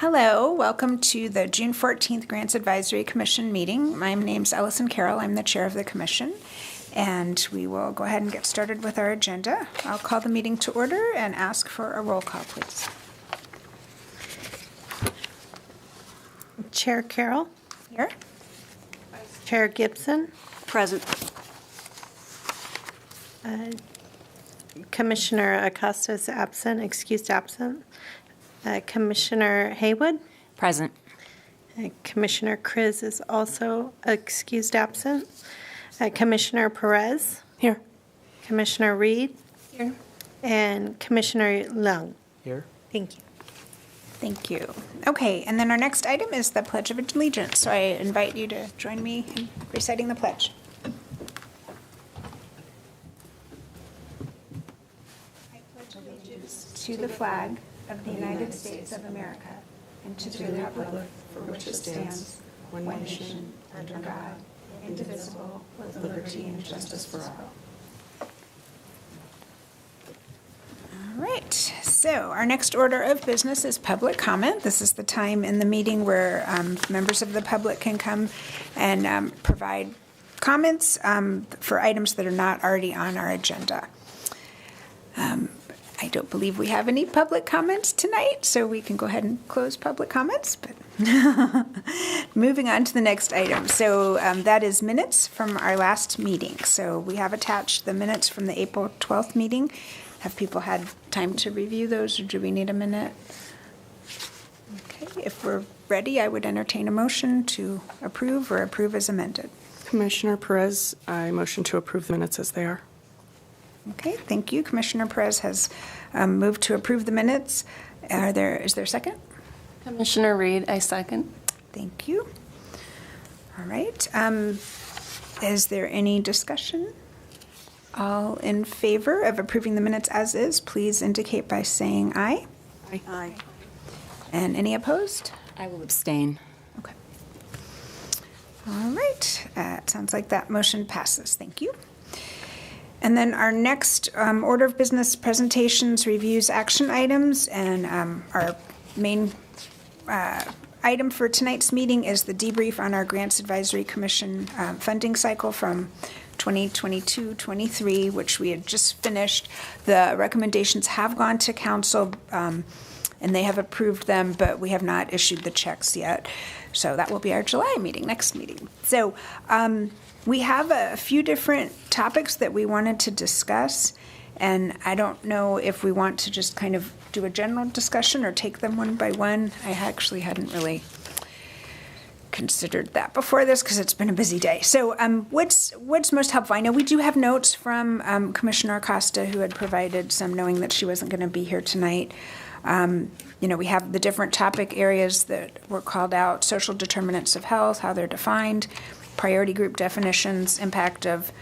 Hello, welcome to the June 14th Grants Advisory Commission meeting. My name's Ellison Carroll. I'm the chair of the commission, and we will go ahead and get started with our agenda. I'll call the meeting to order and ask for a roll call, please. Chair Carroll. Here. Chair Gibson. Present. Commissioner Acosta is absent, excused absent. Commissioner Haywood. Present. Commissioner Kriz is also excused absent. Commissioner Perez. Here. Commissioner Reed. Here. And Commissioner Leung. Here. Thank you. Thank you. Okay, and then our next item is the Pledge of Allegiance. So I invite you to join me in reciting the pledge. I pledge allegiance to the flag of the United States of America and to the republic for which it stands, one nation, under God, indivisible, with liberty and justice for all. All right, so our next order of business is public comment. This is the time in the meeting where members of the public can come and provide comments for items that are not already on our agenda. I don't believe we have any public comments tonight, so we can go ahead and close public comments. But moving on to the next item. So that is minutes from our last meeting. So we have attached the minutes from the April 12th meeting. Have people had time to review those, or do we need a minute? Okay, if we're ready, I would entertain a motion to approve or approve as amended. Commissioner Perez, I motion to approve the minutes as they are. Okay, thank you. Commissioner Perez has moved to approve the minutes. Is there a second? Commissioner Reed, I second. Thank you. All right. Is there any discussion? All in favor of approving the minutes as is, please indicate by saying aye. Aye. And any opposed? I will abstain. Okay. All right. It sounds like that motion passes. Thank you. And then our next order of business presentations, reviews, action items, and our main item for tonight's meeting is the debrief on our Grants Advisory Commission funding cycle from 2022-23, which we had just finished. The recommendations have gone to council, and they have approved them, but we have not issued the checks yet. So that will be our July meeting, next meeting. So we have a few different topics that we wanted to discuss, and I don't know if we want to just kind of do a general discussion or take them one by one. I actually hadn't really considered that before this because it's been a busy day. So what's most helpful? I know we do have notes from Commissioner Acosta, who had provided some, knowing that she wasn't going to be here tonight. We have the different topic areas that were called out: social determinants of health, how they're defined, priority group definitions, impact of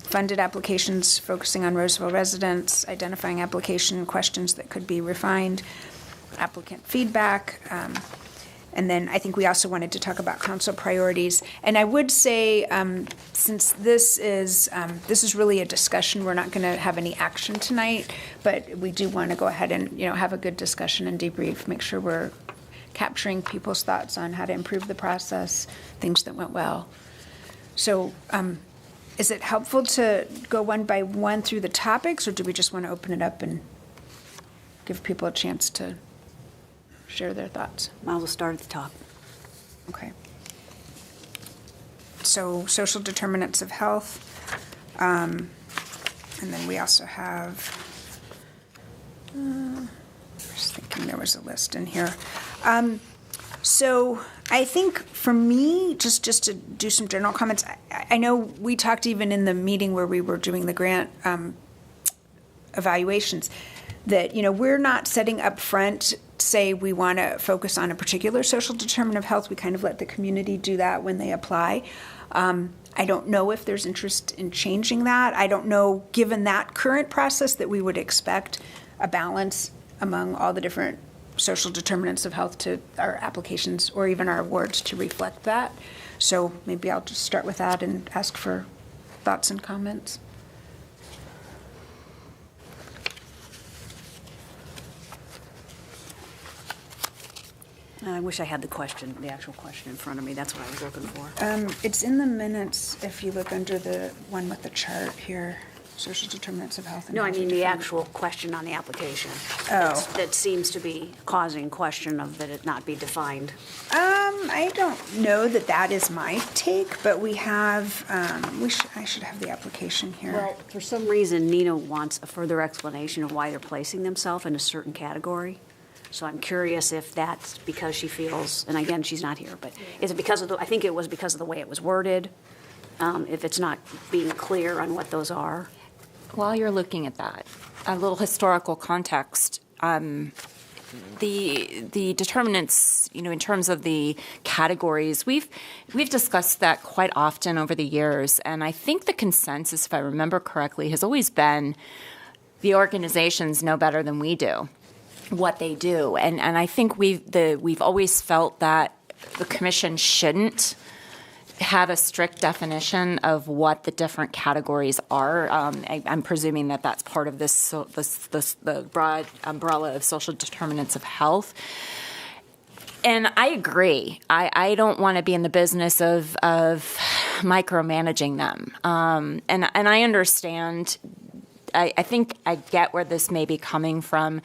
funded applications focusing on Roseville residents, identifying application questions that could be refined, applicant feedback, and then I think we also wanted to talk about council priorities. And I would say, since this is really a discussion, we're not going to have any action tonight, but we do want to go ahead and have a good discussion and debrief, make sure we're capturing people's thoughts on how to improve the process, things that went well. So is it helpful to go one by one through the topics, or do we just want to open it up and give people a chance to share their thoughts? I will start at the top. Okay. So social determinants of health. And then we also have, I was thinking there was a list in here. So I think for me, just to do some general comments, I know we talked even in the meeting where we were doing the grant evaluations that, we're not setting up front, say we want to focus on a particular social determinant of health. We kind of let the community do that when they apply. I don't know if there's interest in changing that. I don't know, given that current process, that we would expect a balance among all the different social determinants of health to our applications or even our awards to reflect that. So maybe I'll just start with that and ask for thoughts and comments. I wish I had the actual question in front of me. That's what I was looking for. It's in the minutes if you look under the one with the chart here, social determinants of health. And No, I health mean the determinants. actual question on the application. Oh. That seems to be causing question of that it not be defined. I don't know that that is my take, but we have, I should have the application here. Well, for some reason, Nina wants a further explanation of why they're placing themselves in a certain category. So I'm curious if that's because she feels, and again, she's not here, but is it because of I think it was because of the way it was worded, if it's not being clear on what those are. While you're looking at that, a little historical context, the determinants, in terms of the categories, we've discussed that quite often over the years, and I think the consensus, if I remember correctly, has always been the organizations know better than we do what they do, and I think we've always felt that the commission shouldn't have a strict definition of what the different categories are. I'm presuming that that's part of the broad umbrella of social determinants of health. And I agree. I don't want to be in the business of micromanaging them. And I understand. I think I get where this may be coming from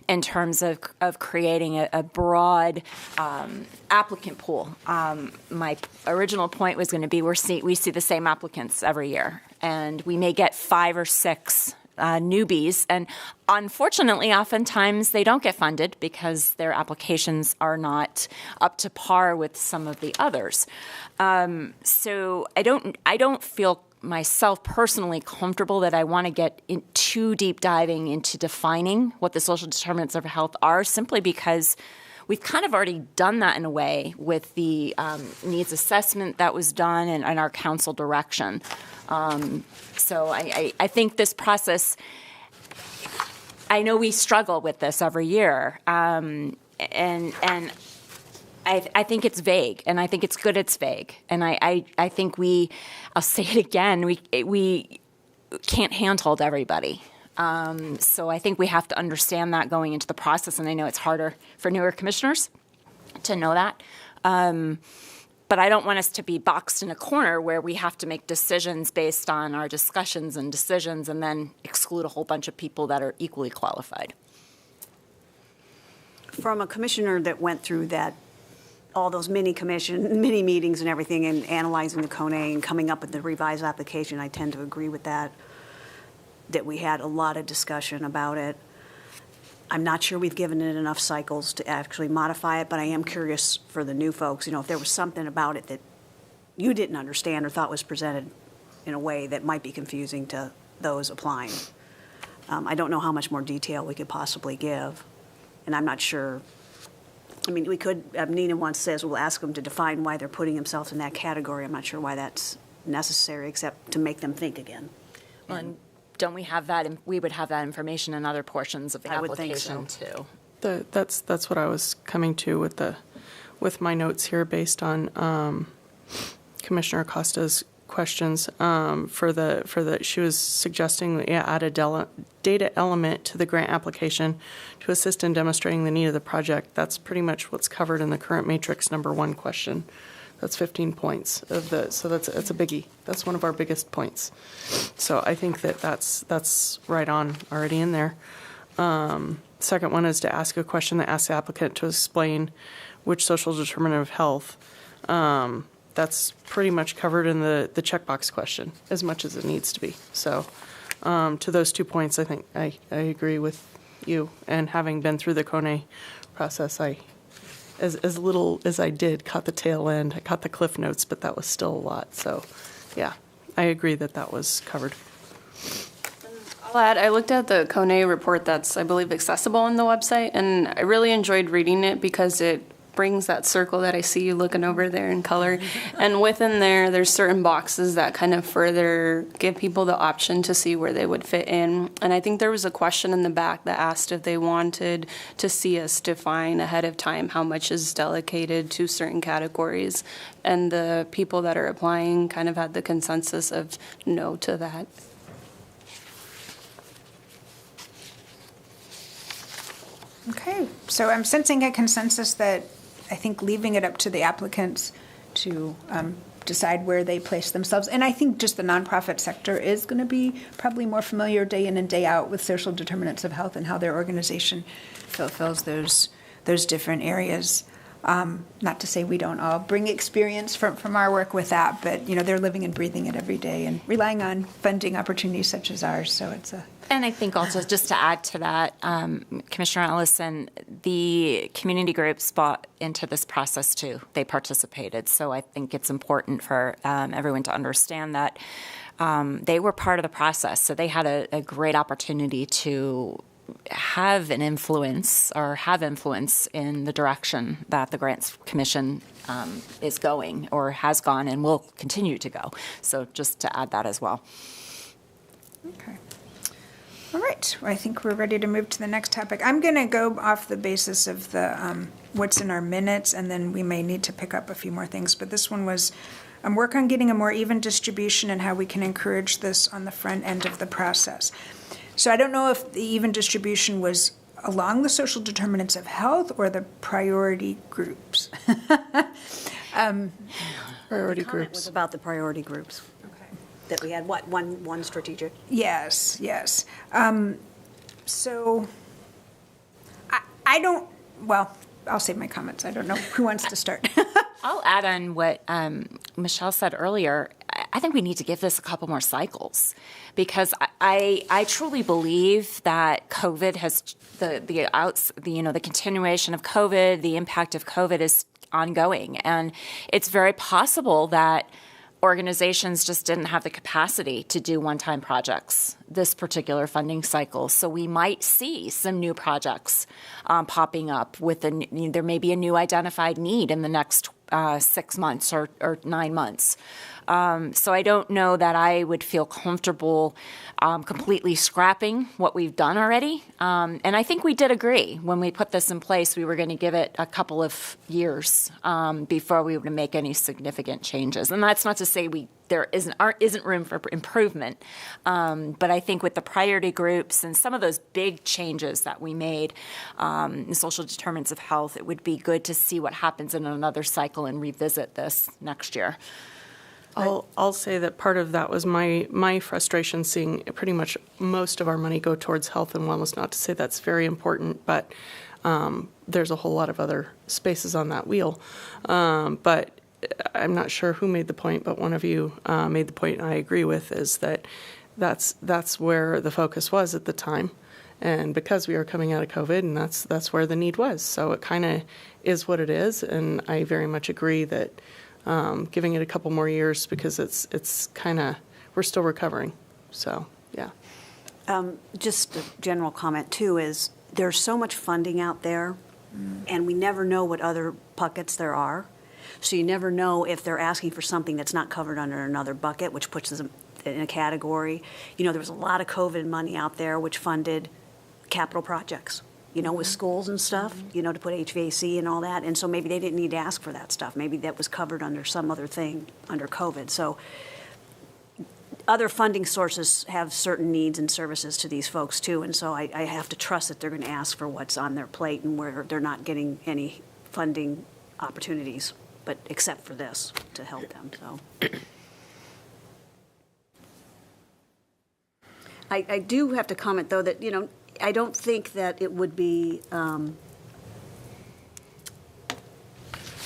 in terms of creating a broad applicant pool. My original point was going to be we see the same applicants every year, and we may get 5 or 6 newbies, and unfortunately, oftentimes they don't get funded because their applications are not up to par with some of the others. So I don't feel myself personally comfortable that I want to get in too deep diving into defining what the social determinants of health are, simply because we've kind of already done that in a way with the needs assessment that was done and our council direction. So I think this process, I know we struggle with this every year, and I think it's vague, and I think it's good it's vague. And I think I'll say it again, we can't handhold everybody. So I think we have to understand that going into the process, and I know it's harder for newer commissioners to know that. But I don't want us to be boxed in a corner where we have to make decisions based on our discussions and decisions and then exclude a whole bunch of people that are equally qualified. From a commissioner that went through all those mini meetings and everything, and analyzing the CONE and coming up with the revised application, I tend to agree with that we had a lot of discussion about it. I'm not sure we've given it enough cycles to actually modify it, but I am curious for the new folks, if there was something about it that you didn't understand or thought was presented in a way that might be confusing to those applying. I don't know how much more detail we could possibly give, and I'm not sure. I mean, we could, Nina once says, we'll ask them to define why they're putting themselves in that category. I'm not sure why that's necessary, except to make them think again. And don't we have that? We would have that information in other portions of the I would think application so. too. That's what I was coming to with my notes here based on Commissioner Acosta's questions. She was suggesting we add a data element to the grant application to assist in demonstrating the need of the project. That's pretty much what's covered in the current matrix number 1 question. That's 15 points so that's a biggie. That's one of our biggest points. So I think that's right on already in there. Second one is to ask a question that asks the applicant to explain which social determinant of health. That's pretty much covered in the checkbox question as much as it needs to be. So to those 2 points, I think I agree with you. And having been through the CONE process, as little as I did, caught the tail end. I caught the cliff notes, but that was still a lot. So, yeah, I agree that was covered. I'll add, I looked at the CONE report that's, I believe, accessible on the website, and I really enjoyed reading it because it brings that circle that I see you looking over there in color. And within there's certain boxes that kind of further give people the option to see where they would fit in. And I think there was a question in the back that asked if they wanted to see us define ahead of time how much is delegated to certain categories. And the people that are applying kind of had the consensus of no to that. Okay, so I'm sensing a consensus that I think leaving it up to the applicants to decide where they place themselves. And I think just the nonprofit sector is going to be probably more familiar day in and day out with social determinants of health and how their organization fulfills those different areas. Not to say we don't all bring experience from our work with that, but they're living and breathing it every day and relying on funding opportunities such as ours. So it's a. And I think also, just to add to that, Commissioner Ellison, the community groups bought into this process too. They participated. So I think it's important for everyone to understand that they were part of the process. So they had a great opportunity to have an influence or have influence in the direction that the Grants Commission is going or has gone and will continue to go. So just to add that as well. Okay. All right. Well, I think we're ready to move to the next topic. I'm going to go off the basis of the what's in our minutes, and then we may need to pick up a few more things. But this one was work on getting a more even distribution and how we can encourage this on the front end of the process. So I don't know if the even distribution was along the social determinants of health or the priority groups. Priority The comment groups. was about the priority groups. That we had, one strategic? Yes. So I don't, well, I'll save my comments. I don't know who wants to start. I'll add on what Michelle said earlier. I think we need to give this a couple more cycles because I truly believe that COVID has the continuation of COVID, the impact of COVID is ongoing, and it's very possible that organizations just didn't have the capacity to do one-time projects this particular funding cycle. So we might see some new projects popping up with there may be a new identified need in the next 6 months or 9 months. So I don't know that I would feel comfortable completely scrapping what we've done already. And I think we did agree when we put this in place, we were going to give it a couple of years before we would make any significant changes. And that's not to say there isn't room for improvement. But I think with the priority groups and some of those big changes that we made in social determinants of health, it would be good to see what happens in another cycle and revisit this next year. I'll say that part of that was my frustration seeing pretty much most of our money go towards health and wellness. Not to say that's very important, but there's a whole lot of other spaces on that wheel. But I'm not sure who made the point, but one of you made the point, and I agree with, is that that's where the focus was at the time. And because we were coming out of COVID, and that's where the need was. So it kind of is what it is, and I very much agree that giving it a couple more years because it's kind of, we're still recovering. So, yeah. Just a general comment, too, is there's so much funding out there, and we never know what other buckets there are. So you never know if they're asking for something that's not covered under another bucket, which puts them in a category. There was a lot of COVID money out there which funded capital projects, with schools and stuff, to put HVAC and all that. And so maybe they didn't need to ask for that stuff. Maybe that was covered under some other thing under COVID. So other funding sources have certain needs and services to these folks too. And so I have to trust that they're going to ask for what's on their plate and where they're not getting any funding opportunities, but except for this to help them. So I do have to comment, though, that, I don't think that it would be,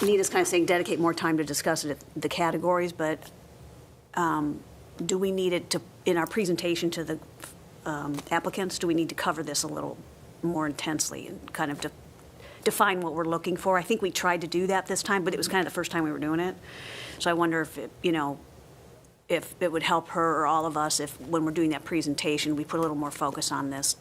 Nita's kind of saying dedicate more time to discuss it, the categories, but do we need it to, in our presentation to the applicants, do we need to cover this a little more intensely and kind of define what we're looking for? I think we tried to do that this time, but it was kind of the first time we were doing it. So I wonder if if it would help her or all of us if when we're doing that presentation, we put a little more focus on this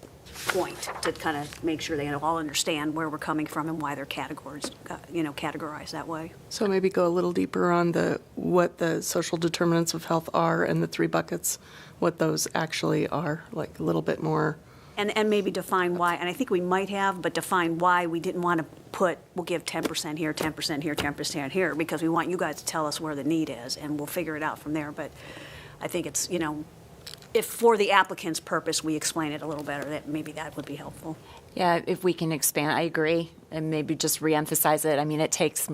point to kind of make sure they all understand where we're coming from and why they're categorized that way. So maybe go a little deeper on what the social determinants of health are and the 3 buckets, what those actually are, like a little bit more. And maybe define why, and I think we might have, but define why we didn't want to we'll give 10% here, 10% here, 10% here, because we want you guys to tell us where the need is, and we'll figure it out from there. But I think it's, if for the applicant's purpose, we explain it a little better, that maybe that would be helpful. Yeah, if we can expand, I agree, and maybe just reemphasize it. I mean, it takes,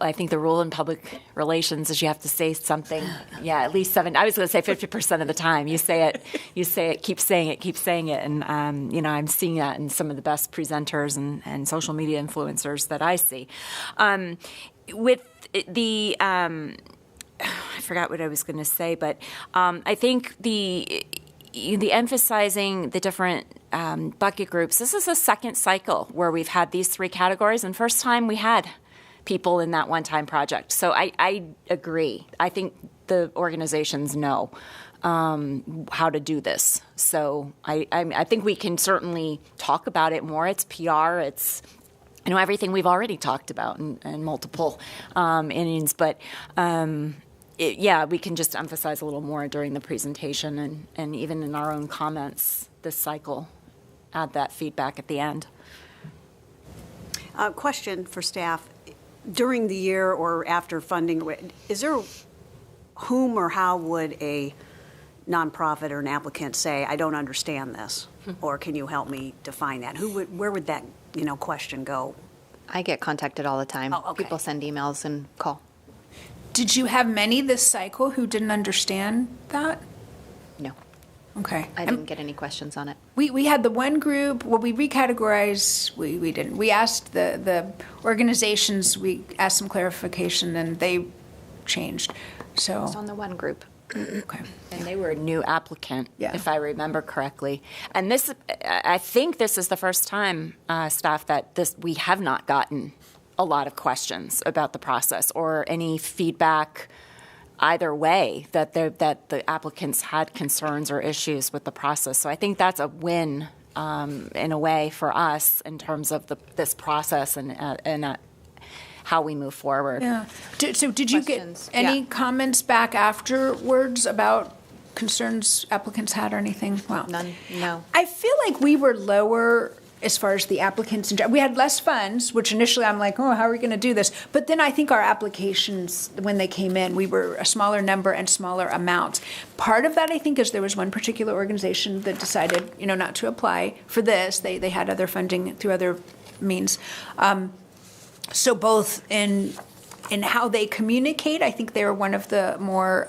I think the rule in public relations is you have to say something, at least I was going to say 50% of the time. You say it, keep saying it. And, I'm seeing that in some of the best presenters and social media influencers that I see. With the, I forgot what I was going to say, but I think the emphasizing the different bucket groups. This is a second cycle where we've had these three categories, and first time we had people in that one-time project. So I agree. I think the organizations know how to do this. So I think we can certainly talk about it more. It's PR. It's everything we've already talked about in multiple innings, but. We can just emphasize a little more during the presentation and even in our own comments this cycle, add that feedback at the end. Question for staff. During the year or after funding, is there whom or how would a nonprofit or an applicant say, I don't understand this, or can you help me define that? Where would that question go? I get contacted all the time. Oh, okay. People send emails and call. Did you have many this cycle who didn't understand that? No, Okay. I didn't get any questions on it. We had the one group, we recategorized, we didn't. We asked the organizations, we asked some clarification, and they changed. So, It's on the one group. okay. And they were a new applicant, Yeah. if I remember correctly. And I think this is the first time, staff, that we have not gotten a lot of questions about the process or any feedback either way that the applicants had concerns or issues with the process. So I think that's a win in a way for us in terms of this process and how we move forward. Yeah. So did you get Questions? any Yeah. comments back afterwards about concerns applicants had or anything? Wow. None, no. I feel like we were lower as far as the applicants. We had less funds, which initially I'm like, oh, how are we going to do this? But then I think our applications, when they came in, we were a smaller number and smaller amounts. Part of that, I think, is there was one particular organization that decided, not to apply for this. They had other funding through other means. So both in how they communicate, I think they were one of the more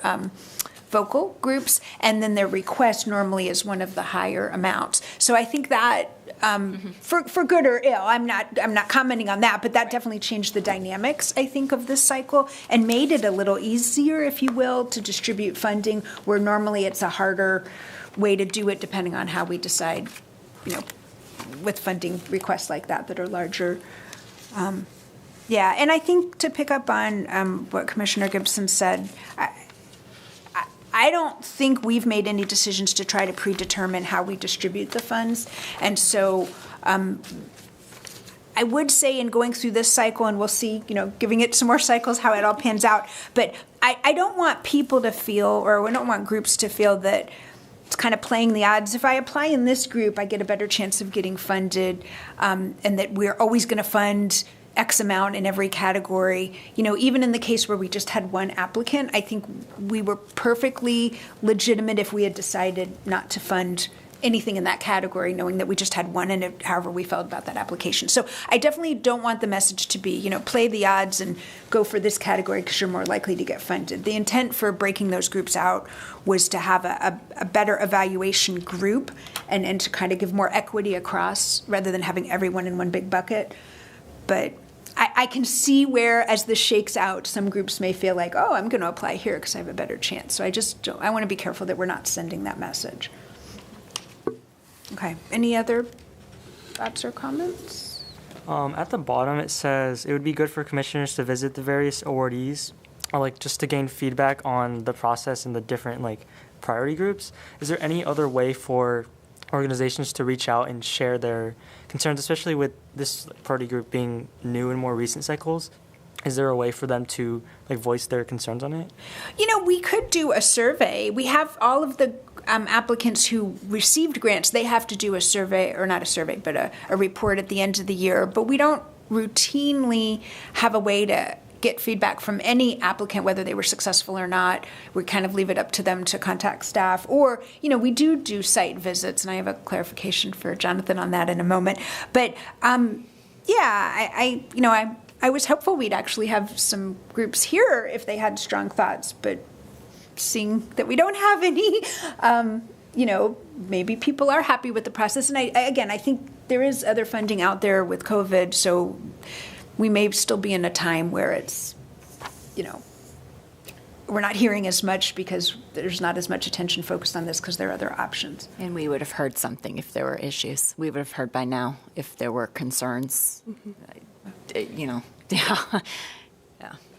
vocal groups, and then their request normally is one of the higher amounts. So I think that for good or ill, I'm not commenting on that, but that definitely changed the dynamics, I think, of this cycle and made it a little easier, if you will, to distribute funding, where normally it's a harder way to do it depending on how we decide, with funding requests like that are larger. And I think to pick up on what Commissioner Gibson said, I don't think we've made any decisions to try to predetermine how we distribute the funds. And so I would say in going through this cycle, and we'll see, giving it some more cycles, how it all pans out. But I don't want people to feel, or we don't want groups to feel that it's kind of playing the odds. If I apply in this group, I get a better chance of getting funded, and that we're always going to fund X amount in every category. Even in the case where we just had one applicant, I think we were perfectly legitimate if we had decided not to fund anything in that category, knowing that we just had one, and however we felt about that application. So I definitely don't want the message to be, play the odds and go for this category because you're more likely to get funded. The intent for breaking those groups out was to have a better evaluation group and to kind of give more equity across rather than having everyone in one big bucket. But I can see where, as this shakes out, some groups may feel like, oh, I'm going to apply here because I have a better chance. So I want to be careful that we're not sending that message. Okay. Any other thoughts or comments? At the bottom, it says it would be good for commissioners to visit the various awardees, or just to gain feedback on the process and the different priority groups. Is there any other way for organizations to reach out and share their concerns, especially with this party group being new in more recent cycles? Is there a way for them to voice their concerns on it? We could do a survey. We have all of the applicants who received grants. They have to do a survey, or not a survey, but a report at the end of the year. But we don't routinely have a way to get feedback from any applicant, whether they were successful or not. We kind of leave it up to them to contact staff. Or, we do site visits, and I have a clarification for Jonathan on that in a moment. But, I was hopeful we'd actually have some groups here if they had strong thoughts, but seeing that we don't have any, maybe people are happy with the process. And I think there is other funding out there with COVID, so we may still be in a time where it's, we're not hearing as much because there's not as much attention focused on this because there are other options. And we would have heard something if there were issues. We would have heard by now if there were concerns. Yeah.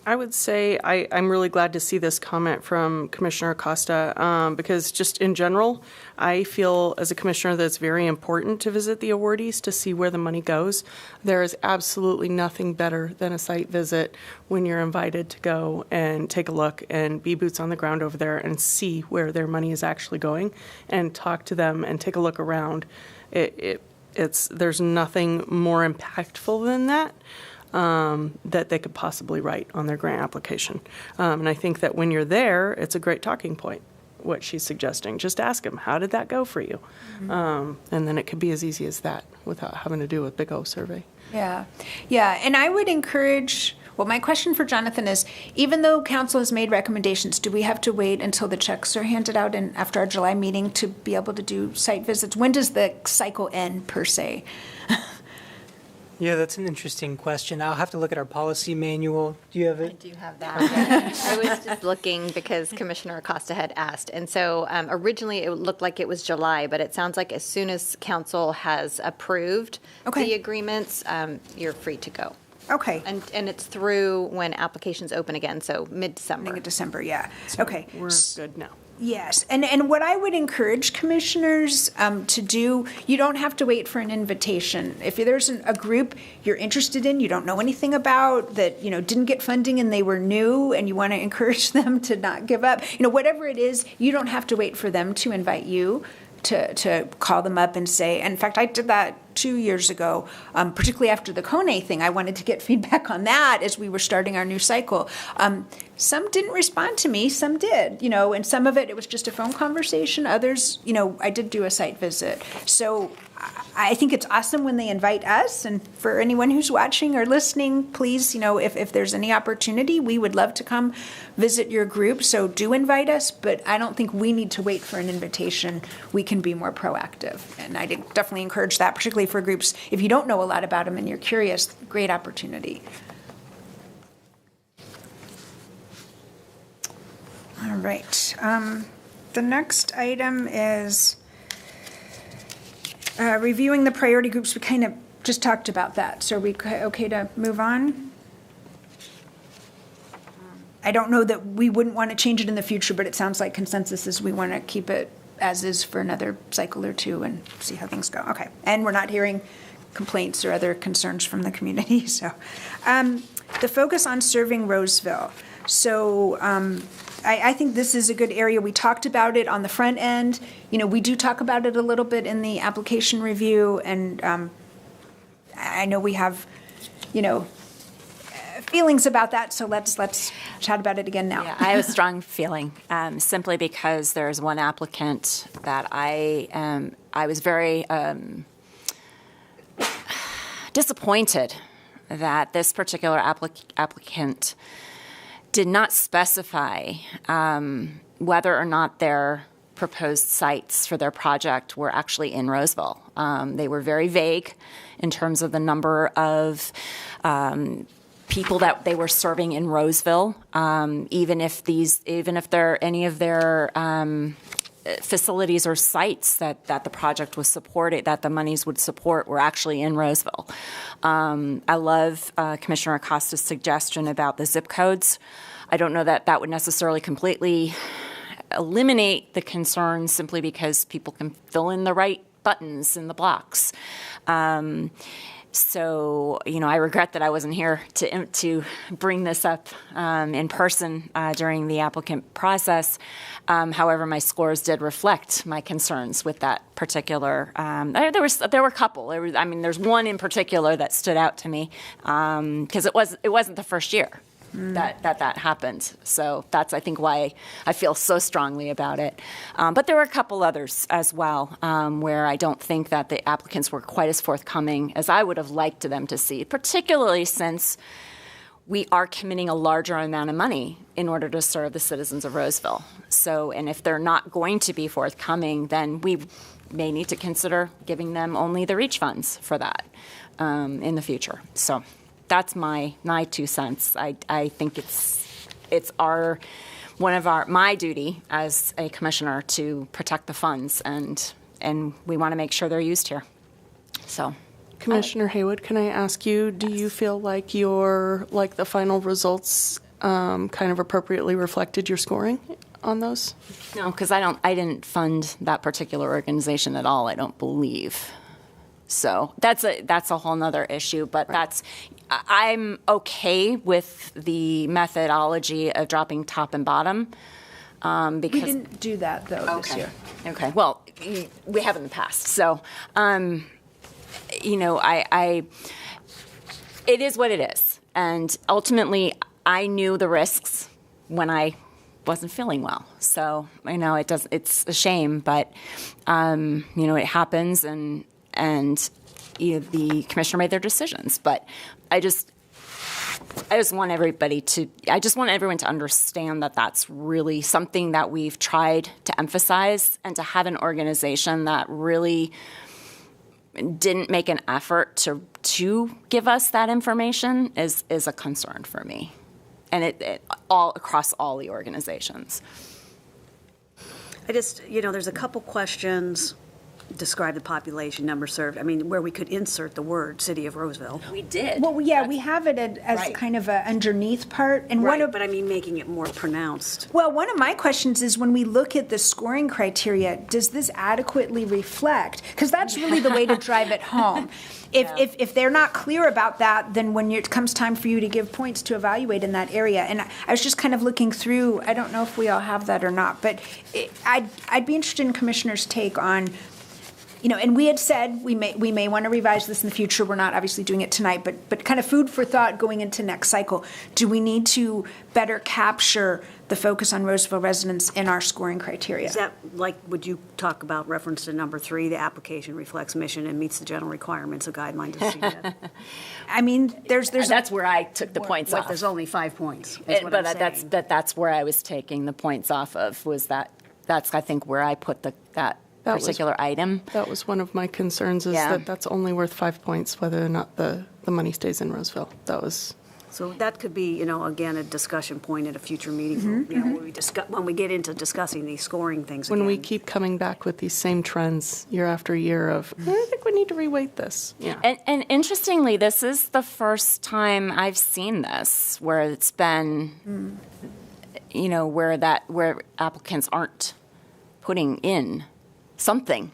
I would say I'm really glad to see this comment from Commissioner Acosta because just in general, I feel as a commissioner that it's very important to visit the awardees to see where the money goes. There is absolutely nothing better than a site visit when you're invited to go and take a look and be boots on the ground over there and see where their money is actually going and talk to them and take a look around. There's nothing more impactful than that. That they could possibly write on their grant application. And I think that when you're there, it's a great talking point, what she's suggesting. Just ask them, how did that go for you? And then it could be as easy as that without having to do a big old survey. Yeah. And I would encourage, my question for Jonathan is, even though council has made recommendations, do we have to wait until the checks are handed out and after our July meeting to be able to do site visits? When does the cycle end, per se? Yeah, that's an interesting question. I'll have to look at our policy manual. Do you have I it? do have that. I was just looking because Commissioner Acosta had asked. And so originally it looked like it was July, but it sounds like as soon as council has approved the agreements, you're free to go. Okay. And it's through when applications open again, so mid-December. Beginning of December, yeah. Okay. We're good now. Yes, and what I would encourage commissioners to do, you don't have to wait for an invitation. If there's a group you're interested in, you don't know anything about, that didn't get funding and they were new, and you want to encourage them to not give up, whatever it is, you don't have to wait for them to invite you to call them up and say. In fact, I did that 2 years ago, particularly after the Kone thing. I wanted to get feedback on that as we were starting our new cycle. Some didn't respond to me, some did, and some of it was just a phone conversation. Others, I did do a site visit. So I think it's awesome when they invite us, and for anyone who's watching or listening, please, if there's any opportunity, we would love to come visit your group. So do invite us, but I don't think we need to wait for an invitation. We can be more proactive, and I definitely encourage that, particularly for groups. If you don't know a lot about them and you're curious, great opportunity. All right. The next item is reviewing the priority groups. We kind of just talked about that. So are we okay to move on? I don't know that we wouldn't want to change it in the future, but it sounds like consensus is we want to keep it as is for another cycle or two and see how things go. Okay. And we're not hearing complaints or other concerns from the community. So the focus on serving Roseville. So I think this is a good area. We talked about it on the front end. We do talk about it a little bit in the application review, and I know we have, feelings about that. So let's chat about it again now. Yeah, I have a strong feeling, simply because there's one applicant that I was very disappointed that this particular applicant did not specify whether or not their proposed sites for their project were actually in Roseville. They were very vague in terms of the number of people that they were serving in Roseville, even if any of their facilities or sites that the project was supported, that the monies would support, were actually in Roseville. I love Commissioner Acosta's suggestion about the zip codes. I don't know that would necessarily completely eliminate the concerns, simply because people can fill in the right buttons in the blocks. So, I regret that I wasn't here to bring this up in person during the applicant process. However, my scores did reflect my concerns with that particular. There were a couple. There's one in particular that stood out to me because it wasn't the first year that happened. So that's, I think, why I feel so strongly about it. But there were a couple others as well where I don't think that the applicants were quite as forthcoming as I would have liked them to see, particularly since we are committing a larger amount of money in order to serve the citizens of Roseville. So, and if they're not going to be forthcoming, then we may need to consider giving them only the REACH funds for that in the future. So that's my 2 cents. I think it's my duty as a commissioner to protect the funds, and we want to make sure they're used here. So. Commissioner Haywood, can I ask you, do you feel like the final results kind of appropriately reflected your scoring on those? No, because I didn't fund that particular organization at all, I don't believe. So that's a whole nother issue, but right. I'm okay with the methodology of dropping top and bottom. Because we didn't do that though this year. Okay, well, we have in the past. So, it is what it is. And ultimately, I knew the risks when I wasn't feeling well. So, it's a shame, but, it happens and the commissioner made their decisions. But I just want everyone to understand that that's really something that we've tried to emphasize, and to have an organization that really didn't make an effort to give us that information is a concern for me, and it all across all the organizations. I just, there's a couple questions. Describe the population, number served. I mean, where we could insert the word City of Roseville. We did. Well, yeah, we have it as right. kind of a underneath part. And right, but I mean making it more pronounced. Well, one of my questions is, when we look at the scoring criteria, does this adequately reflect? Because that's really the way to drive it home. If they're not clear about that, then when it comes time for you to give points to evaluate in that area, and I was just kind of looking through, I don't know if we all have that or not, but I'd be interested in Commissioner's take on, and we had said we may want to revise this in the future. We're not obviously doing it tonight, but kind of food for thought going into next cycle. Do we need to better capture the focus on Roseville residents in our scoring criteria? Is that would you talk about reference to number 3, the application reflects mission and meets the general requirements of guideline to CDED? I mean, that's where I took the points off. There's only 5 points. That's where I was taking the points off of. That's I think where I put that particular item. That was one of my concerns, that's only worth 5 points, whether or not the money stays in Roseville. So that could be, again, a discussion point at a future meeting, when we get into discussing these scoring things when again. we keep coming back with these same trends year after year of, I think we need to reweight this. Yeah. And interestingly, this is the first time I've seen this, where it's been, where applicants aren't putting in something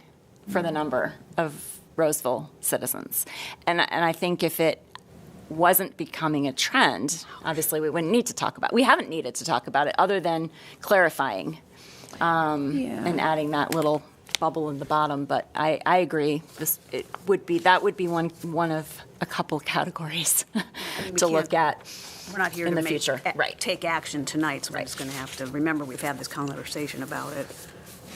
for the number of Roseville citizens. And I think if it wasn't becoming a trend, obviously we wouldn't need to talk about it. We haven't needed to talk about it other than clarifying and adding that little bubble in the bottom. But I agree. That would be one of a couple categories to look at. We're not here in to the future. Right. Take action tonight, so we're just going to have to remember we've had this conversation about it.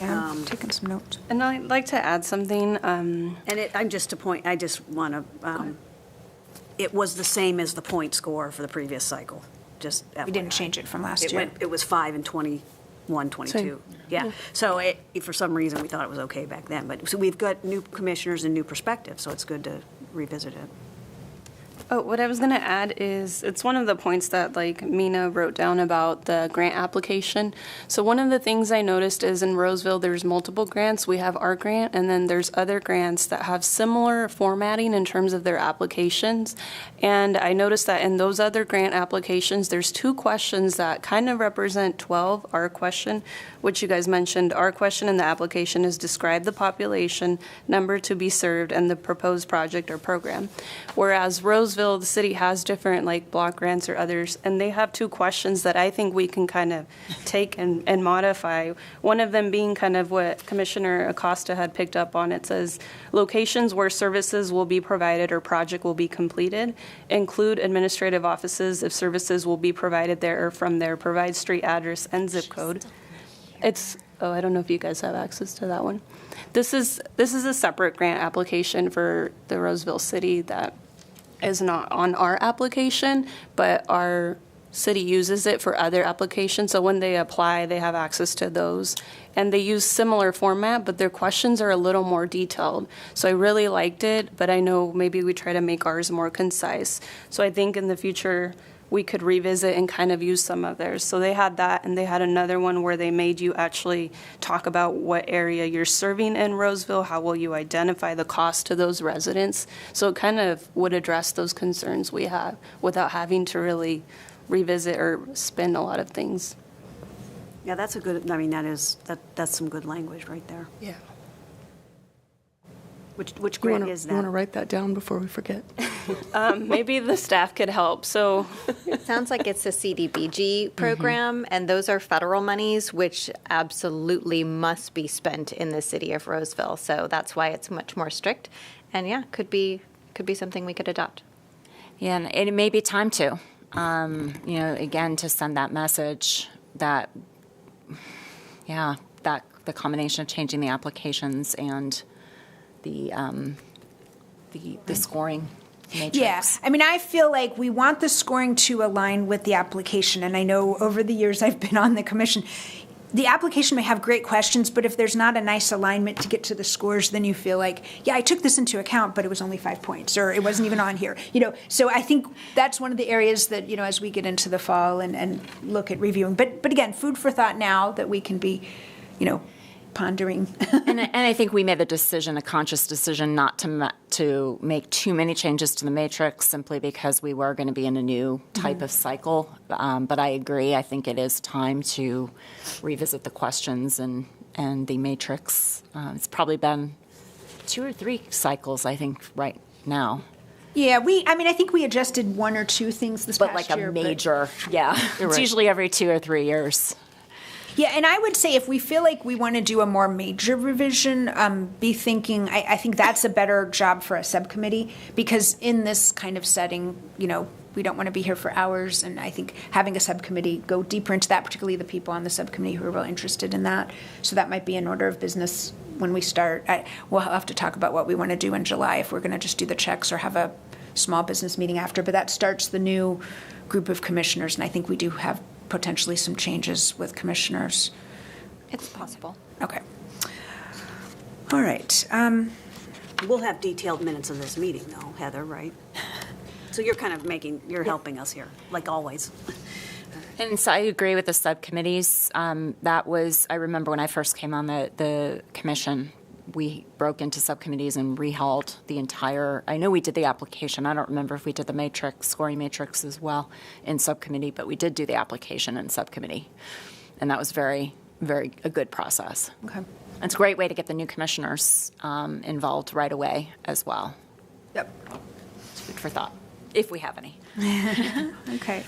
Yeah, I'm taking some notes. And I'd like to add something. I just want to, it was the same as the point score for the previous cycle. Just we didn't change it from last year. It was 5 and 21, 22. Same. Yeah. So for some reason, we thought it was okay back then. But so we've got new commissioners and new perspectives, so it's good to revisit it. Oh, what I was going to add is it's one of the points that Mina wrote down about the grant application. So one of the things I noticed is in Roseville there's multiple grants. We have our grant, and then there's other grants that have similar formatting in terms of their applications. And I noticed that in those other grant applications there's 2 questions that kind of represent 12. Our question, which you guys mentioned, our question in the application is describe the population, number to be served, and the proposed project or program. Whereas Roseville Roseville, the city has different like block grants or others, and they have two questions that I think we can kind of take and modify. One of them being kind of what Commissioner Acosta had picked up on. It says, locations where services will be provided or project will be completed, include administrative offices if services will be provided there or from there, provide street address and zip code. I don't know if you guys have access to that one. This is a separate grant application for the Roseville City that is not on our application, but our city uses it for other applications. So when they apply, they have access to those. And they use similar format, but their questions are a little more detailed. So I really liked it, but I know maybe we try to make ours more concise. So I think in the future, we could revisit and kind of use some of theirs. So they had that, and they had another one where they made you actually talk about what area you're serving in Roseville, how will you identify the cost to those residents. So it kind of would address those concerns we have without having to really revisit or spin a lot of things. Yeah, that's a good, I mean, that's some good language right there. Yeah. Which grant is that? You want to write that down before we forget? Maybe the staff could help. So It sounds like it's a CDBG program, and those are federal monies, which absolutely must be spent in the city of Roseville. So that's why it's much more strict. And yeah, could be something we could adopt. Yeah, and it may be time to, again, to send that message that, that the combination of changing the applications and the scoring matrix. Yeah, I mean, I feel like we want the scoring to align with the application, and I know over the years I've been on the commission, the application may have great questions, but if there's not a nice alignment to get to the scores, then you feel like, yeah, I took this into account, but it was only 5 points, or it wasn't even on here. So I think that's one of the areas that, as we get into the fall and look at reviewing. But again, food for thought now that we can be, pondering. and I think we made a conscious decision not to make too many changes to the matrix simply because we were going to be in a new type of cycle. But I agree. I think it is time to revisit the questions and the matrix. It's probably been 2 or 3 cycles, I think, right now. Yeah, I think we adjusted 1 or 2 things this past year. But like a major, It's usually every 2 or 3 years. Yeah, and I would say if we feel like we want to do a more major revision, be thinking, I think that's a better job for a subcommittee, because in this kind of setting, we don't want to be here for hours, and I think having a subcommittee go deeper into that, particularly the people on the subcommittee who are real interested in that. So that might be an order of business when we start. We'll have to talk about what we want to do in July, if we're going to just do the checks or have a small business meeting after, but that starts the new group of commissioners, and I think we do have potentially some changes with commissioners. It's possible. Okay. All right. We'll have detailed minutes of this meeting, though, Heather, right? So you're kind of you're helping us here, like always. And so I agree with the subcommittees. I remember when I first came on the commission, we broke into subcommittees and rehauled the entire, I know we did the application. I don't remember if we did the scoring matrix as well in subcommittee, but we did do the application in subcommittee. And that was very, very a good process. Okay. It's a great way to get the new commissioners involved right away as well. Yep. It's food for thought, if we have any. Okay.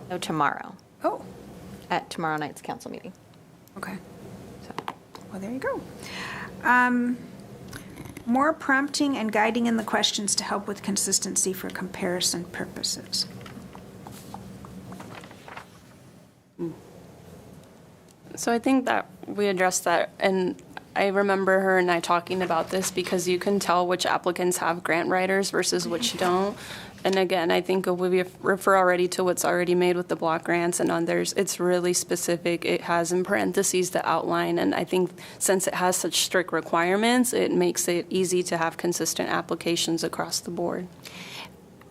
No, tomorrow, Oh, at tomorrow night's council meeting. okay. Well, there you go. More prompting and guiding in the questions to help with consistency for comparison purposes. So I think that we addressed that, and I remember her and I talking about this because you can tell which applicants have grant writers versus which don't. And again, I think if we refer already to what's already made with the block grants and others, it's really specific. It has in parentheses the outline, and I think since it has such strict requirements, it makes it easy to have consistent applications across the board.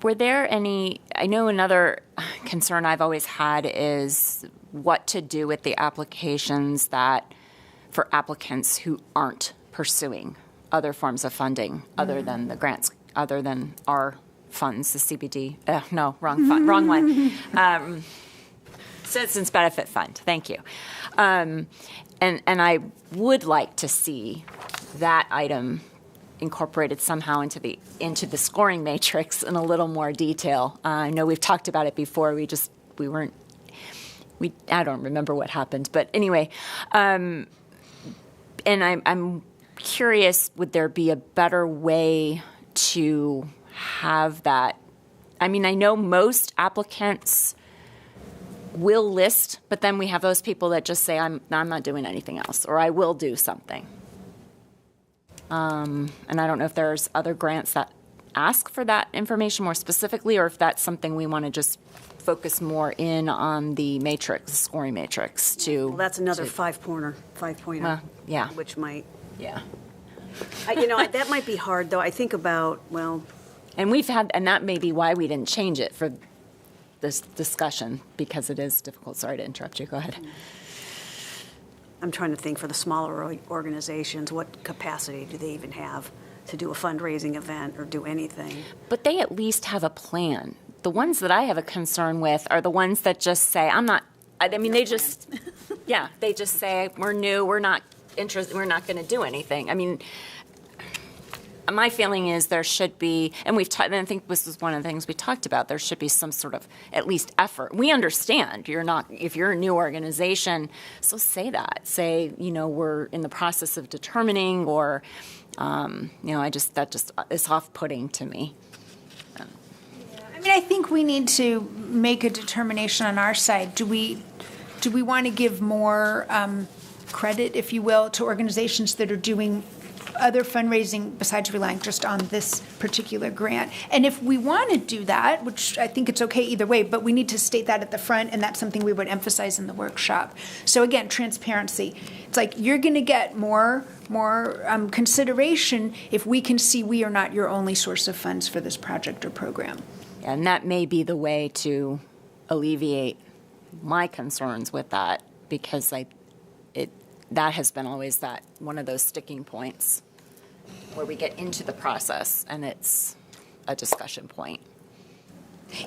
Were there any, I know another concern I've always had is what to do with the applications for applicants who aren't pursuing other forms of funding other than the grants, other than our funds, the CBD. No, wrong fund, wrong one. Citizens Benefit Fund. Thank you. And I would like to see that item incorporated somehow into the scoring matrix in a little more detail. I know we've talked about it before. I don't remember what happened, but anyway, and I'm curious, would there be a better way to have that? I mean, I know most applicants will list, but then we have those people that just say, I'm not doing anything else, or I will do something. And I don't know if there's other grants that ask for that information more specifically, or if that's something we want to just focus more in on the matrix, the scoring matrix to. Well, that's another five-pointer, yeah. which might, Yeah. that might be hard, though. I think about, And that may be why we didn't change it for this discussion, because it is difficult. Sorry to interrupt you. Go ahead. I'm trying to think for the smaller organizations, what capacity do they even have to do a fundraising event or do anything? But they at least have a plan. The ones that I have a concern with are the ones that just say, I'm not, I mean, they just, yeah, they just say, we're new, we're not interested, we're not going to do anything. I mean, my feeling is there should be, and and I think this was one of the things we talked about, there should be some sort of at least effort. We understand if you're a new organization, so say that. Say, we're in the process of determining, or, that just is off-putting to me. I mean, I think we need to make a determination on our side. Do we want to give more credit, if you will, to organizations that are doing other fundraising besides relying just on this particular grant? And if we want to do that, which I think it's okay either way, but we need to state that at the front, and that's something we would emphasize in the workshop. So again, transparency. It's like you're going to get more consideration if we can see we are not your only source of funds for this project or program. And that may be the way to alleviate my concerns with that, because that has been always one of those sticking points where we get into the process and it's a discussion point.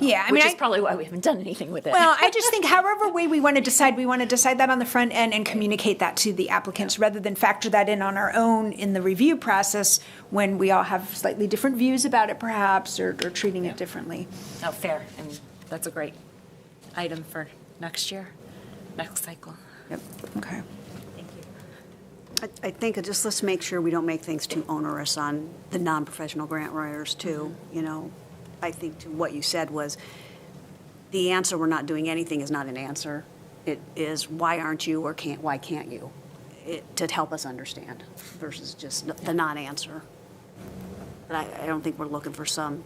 Yeah, which is probably why we haven't done anything with it. Well, I just think however way we want to decide that on the front end and communicate that to the applicants rather than factor that in on our own in the review process when we all have slightly different views about it perhaps or treating it differently. Oh, fair. And that's a great item for next year, next cycle. Yep. Okay. I think let's make sure we don't make things too onerous on the non-professional grant writers too. I think to what you said was the answer we're not doing anything is not an answer. It is why aren't you or why can't you? To help us understand versus just the non-answer. But I don't think we're looking for some,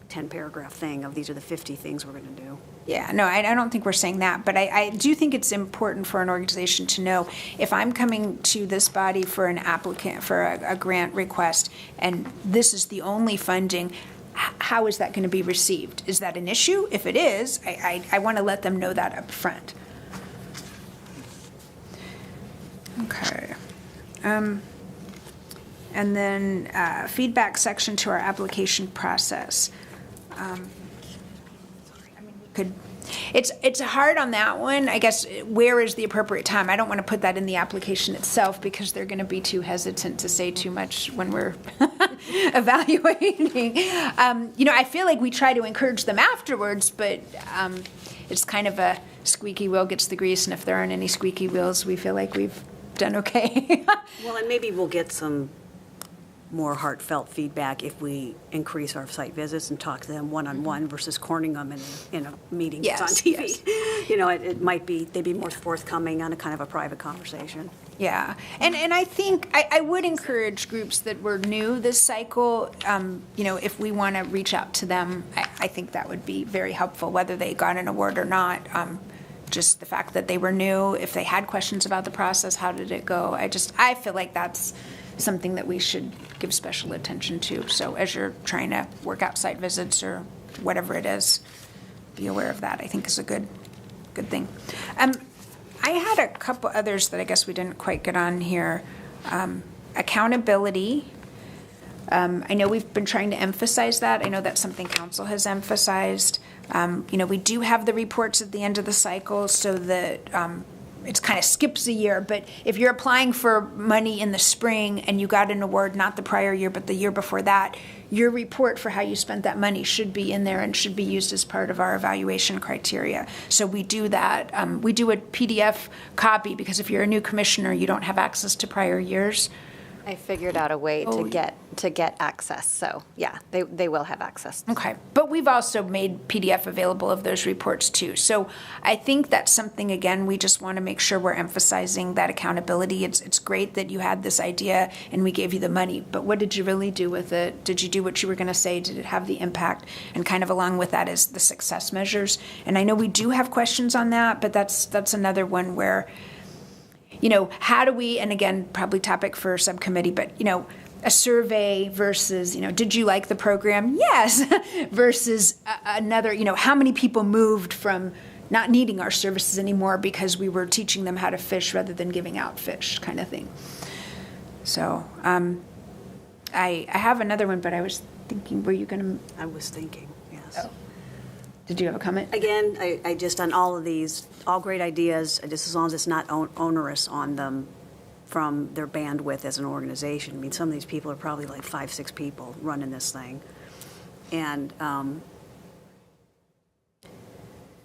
10-paragraph thing of these are the 50 things we're going to do. Yeah, no, I don't think we're saying that, but I do think it's important for an organization to know if I'm coming to this body for an applicant, for a grant request, and this is the only funding, how is that going to be received? Is that an issue? If it is, I want to let them know that up front. Okay. And then feedback section to our application process. It's hard on that one. I guess where is the appropriate time? I don't want to put that in the application itself because they're going to be too hesitant to say too much when we're evaluating. I feel like we try to encourage them afterwards, but it's kind of a squeaky wheel gets the grease, and if there aren't any squeaky wheels, we feel like we've done okay. Well, and maybe we'll get some more heartfelt feedback if we increase our site visits and talk to them one-on-one versus cornering them in a meeting that's on TV. Yes. It might be, they'd be more forthcoming on a kind of a private conversation. Yeah, and I think I would encourage groups that were new this cycle, if we want to reach out to them, I think that would be very helpful, whether they got an award or not. Just the fact that they were new, if they had questions about the process, how did it go? I feel like that's something that we should give special attention to. So as you're trying to work out site visits or whatever it is, be aware of that. I think is a good thing. I had a couple others that I guess we didn't quite get on here. Accountability. I know we've been trying to emphasize that. I know that's something council has emphasized. We do have the reports at the end of the cycle so that it kind of skips a year, but if you're applying for money in the spring and you got an award not the prior year but the year before that, your report for how you spent that money should be in there and should be used as part of our evaluation criteria. So we do that. We do a PDF copy because if you're a new commissioner, you don't have access to prior years. I figured out a way to get access, so yeah, they will have access. Okay, but we've also made PDF available of those reports too. So I think that's something, again, we just want to make sure we're emphasizing that accountability. It's great that you had this idea and we gave you the money, but what did you really do with it? Did you do what you were going to say? Did it have the impact? And kind of along with that is the success measures. And I know we do have questions on that, but that's another one where, you know, how do we, and again, probably topic for a subcommittee, but, you know, a survey versus, you know, did you like the program? Yes. Versus another, you know, how many people moved from not needing our services anymore because we were teaching them how to fish rather than giving out fish, kind of thing. So I have another one, but I was thinking, were you going to? I was thinking, yes. Oh. Did you have a comment? Again, I just, on all of these, all great ideas, just as long as it's not onerous on them from their bandwidth as an organization. I mean, some of these people are probably like 5, 6 people running this thing. And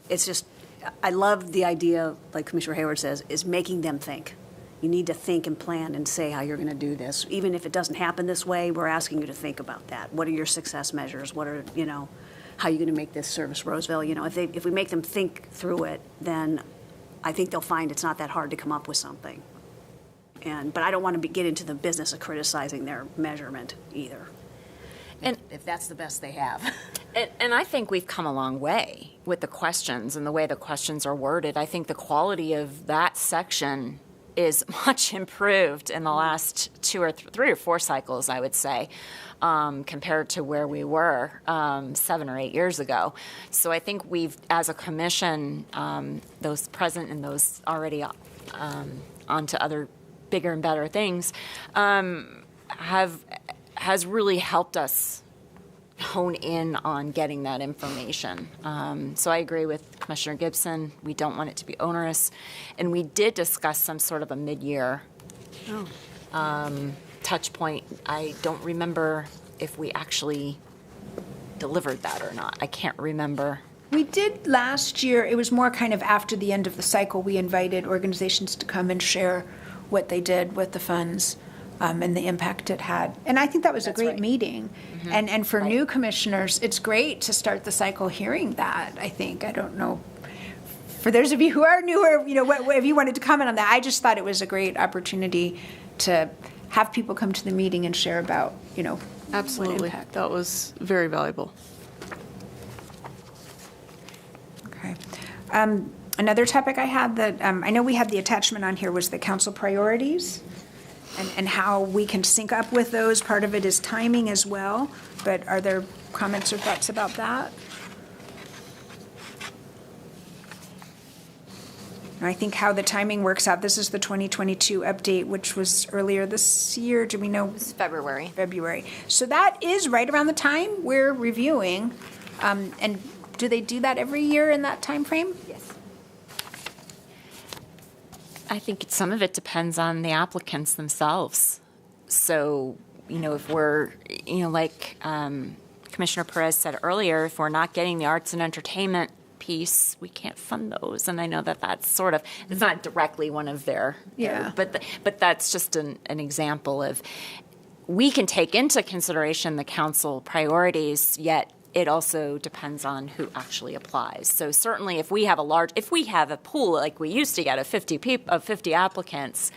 it's just, I love the idea, like Commissioner Hayward says, is making them think. You need to think and plan and say how you're going to do this. Even if it doesn't happen this way, we're asking you to think about that. What are your success measures? What are, you know, how are you going to make this service Roseville? You know, if we make them think through it, then I think they'll find it's not that hard to come up with something. But I don't want to get into the business of criticizing their measurement either. And if that's the best they have. And I think we've come a long way with the questions and the way the questions are worded. I think the quality of that section is much improved in the last 2 or 3 or 4 cycles, I would say, compared to where we were 7 or 8 years ago. So I think we've, as a commission, those present and those already on to other bigger and better things, has really helped us hone in on getting that information. So I agree with Commissioner Gibson. We don't want it to be onerous. And we did discuss some sort of a mid-year touch point. I don't remember if we actually delivered that or not. I can't remember. We did last year. It was more kind of after the end of the cycle. We invited organizations to come and share what they did with the funds. And the impact it had. And I think that was a great meeting. Mm-hmm. And for new commissioners, it's great to start the cycle hearing that, I think. I don't know. For those of you who are newer, you know, if you wanted to comment on that, I just thought it was a great opportunity to have people come to the meeting and share about, you know, absolutely. What impact. That was very valuable. Okay. Another topic I had that, I know we had the attachment on here was the council priorities. And how we can sync up with those. Part of it is timing as well, but are there comments or thoughts about that? I think how the timing works out, this is the 2022 update, which was earlier this year. Do we know? It was February. February. So that is right around the time we're reviewing. And do they do that every year in that time frame? Yes. I think some of it depends on the applicants themselves. So, you know, if we're, you know, like Commissioner Perez said earlier, if we're not getting the arts and entertainment piece, we can't fund those. And I know that that's sort of, it's not directly one of their, but that's just an example of, we can take into consideration the council priorities, yet it also depends on who actually applies. So certainly if we have a pool like we used to get of 50 applicants,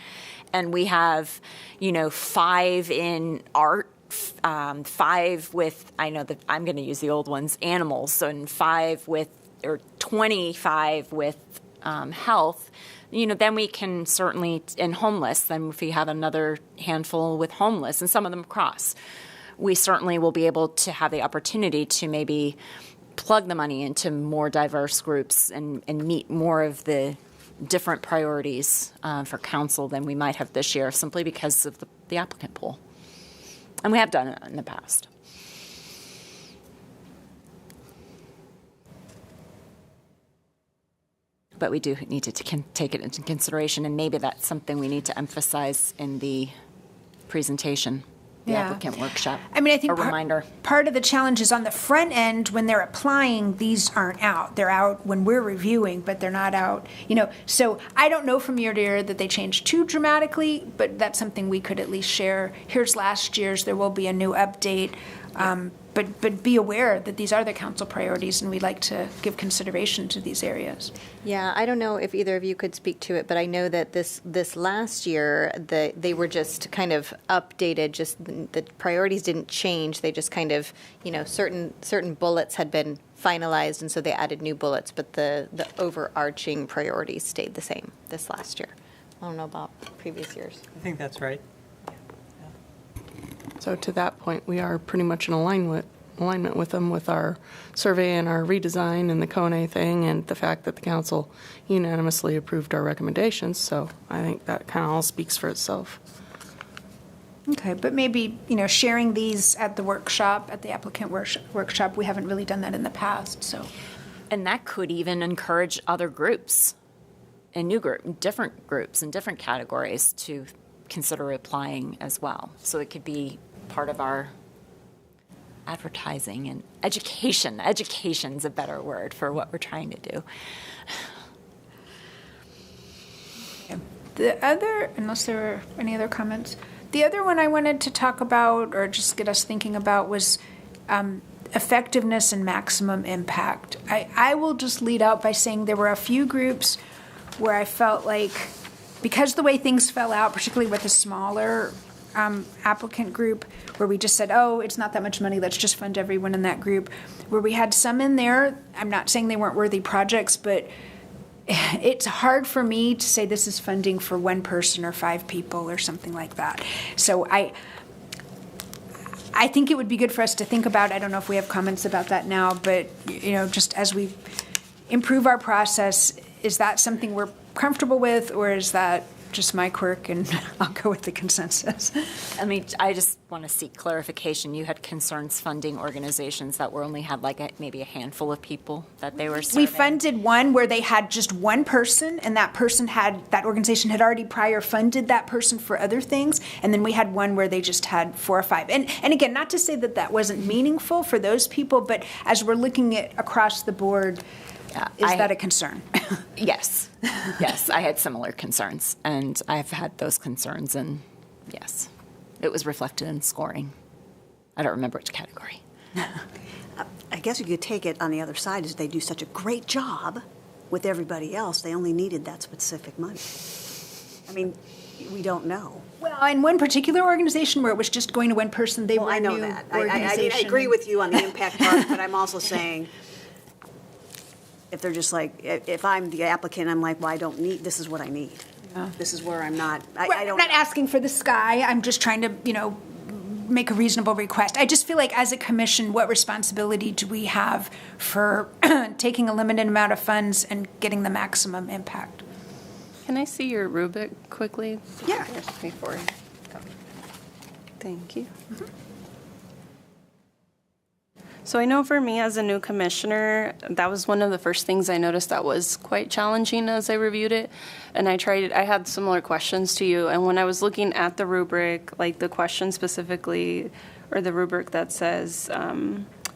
and we have, you know, 5 in art, 5 with, I know that I'm going to use the old ones, animals, and 5 with, or 25 with health, you know, then we can certainly, in homeless, then if we have another handful with homeless, and some of them cross, we certainly will be able to have the opportunity to maybe plug the money into more diverse groups and meet more of the different priorities for council than we might have this year, simply because of the applicant pool. And we have done it in the past. but we do need to take it into consideration, and maybe that's something we need to emphasize in the presentation, the Yeah. applicant workshop. I mean, I think a reminder. part of the challenge is on the front end, when they're applying, these aren't out. They're out when we're reviewing, but they're not out, So I don't know from year to year that they change too dramatically, but that's something we could at least share. Here's last year's, there will be a new update. But be aware that these are the council priorities, and we'd like to give consideration to these areas. Yeah, I don't know if either of you could speak to it, but I know that this last year, they were just kind of updated, just the priorities didn't change. They just kind of, certain bullets had been finalized, and so they added new bullets, but the overarching priorities stayed the same this last year. I don't know about previous years. I think that's right. So to that point, we are pretty much in alignment with them with our survey and our redesign and the Kone thing, and the fact that the council unanimously approved our recommendations. So I think that kind of all speaks for itself. Okay, but maybe, sharing these at the workshop, at the applicant workshop, we haven't really done that in the past, so. And that could even encourage other groups and different groups and different categories to consider applying as well. So it could be part of our advertising and education. Education's a better word for what we're trying to do. The other, unless there were any other comments, the other one I wanted to talk about, or just get us thinking about, was effectiveness and maximum impact. I will just lead out by saying there were a few groups where I felt like, because the way things fell out, particularly with a smaller applicant group, where we just said, oh, it's not that much money, let's just fund everyone in that group, where we had some in there, I'm not saying they weren't worthy projects, but it's hard for me to say this is funding for one person or 5 people or something like that. So I think it would be good for us to think about, I don't know if we have comments about that now, but just as we improve our process, is that something we're comfortable with, or is that just my quirk and I'll go with the consensus? I mean, I just want to seek clarification. You had concerns funding organizations that were only had maybe a handful of people that they were serving. We funded one where they had just one person, and that organization had already prior funded that person for other things, and then we had one where they just had 4 or 5. And again, not to say that wasn't meaningful for those people, but as we're looking at across the board, is that a concern? Yes. Yes, I had similar concerns, and I've had those concerns, and yes, it was reflected in scoring. I don't remember which category. I guess you could take it on the other side, is they do such a great job with everybody else, they only needed that specific money. I mean, we don't know. Well, in one particular organization where it was just going to one person, they were I a know new that. organization. I agree with you on the impact part, but I'm also saying, if they're just like, if I'm the applicant, I'm like, well, I don't need, this is what I need. Yeah. This is where I'm not, Right, I don't. I'm not asking for the sky. I'm just trying to, make a reasonable request. I just feel like as a commission, what responsibility do we have for taking a limited amount of funds and getting the maximum impact? Can I see your rubric quickly? Yeah. Before. Thank you. Mm-hmm. So I know for me as a new commissioner, that was one of the first things I noticed that was quite challenging as I reviewed it. And I had similar questions to you. And when I was looking at the rubric, like the question specifically, or the rubric that says,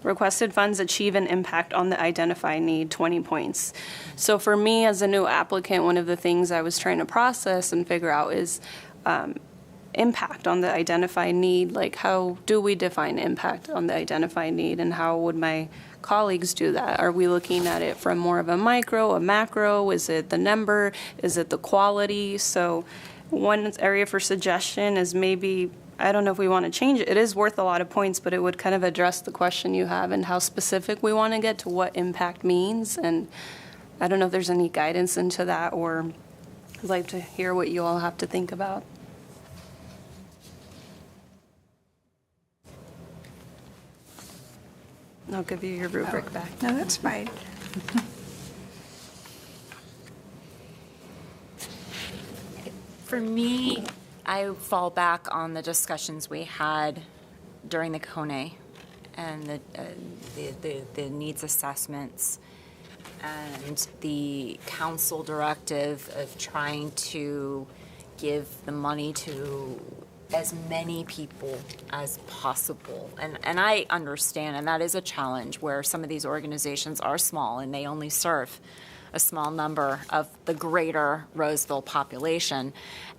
requested funds achieve an impact on the identified need, 20 points. So for me as a new applicant, one of the things I was trying to process and figure out is, impact on the identified need, like how do we define impact on the identified need, and how would my colleagues do that? Are we looking at it from more of a micro, a macro? Is it the number? Is it the quality? So one area for suggestion is maybe, I don't know if we want to change it. It is worth a lot of points, but it would kind of address the question you have and how specific we want to get to what impact means. And I don't know if there's any guidance into that, or I'd like to hear what you all have to think about. I'll give you your rubric back. No, that's fine. For me, I fall back on the discussions we had during the Kone and the needs assessments, and the council directive of trying to give the money to as many people as possible. And I understand, and that is a challenge where some of these organizations are small and they only serve a small number of the greater Roseville population.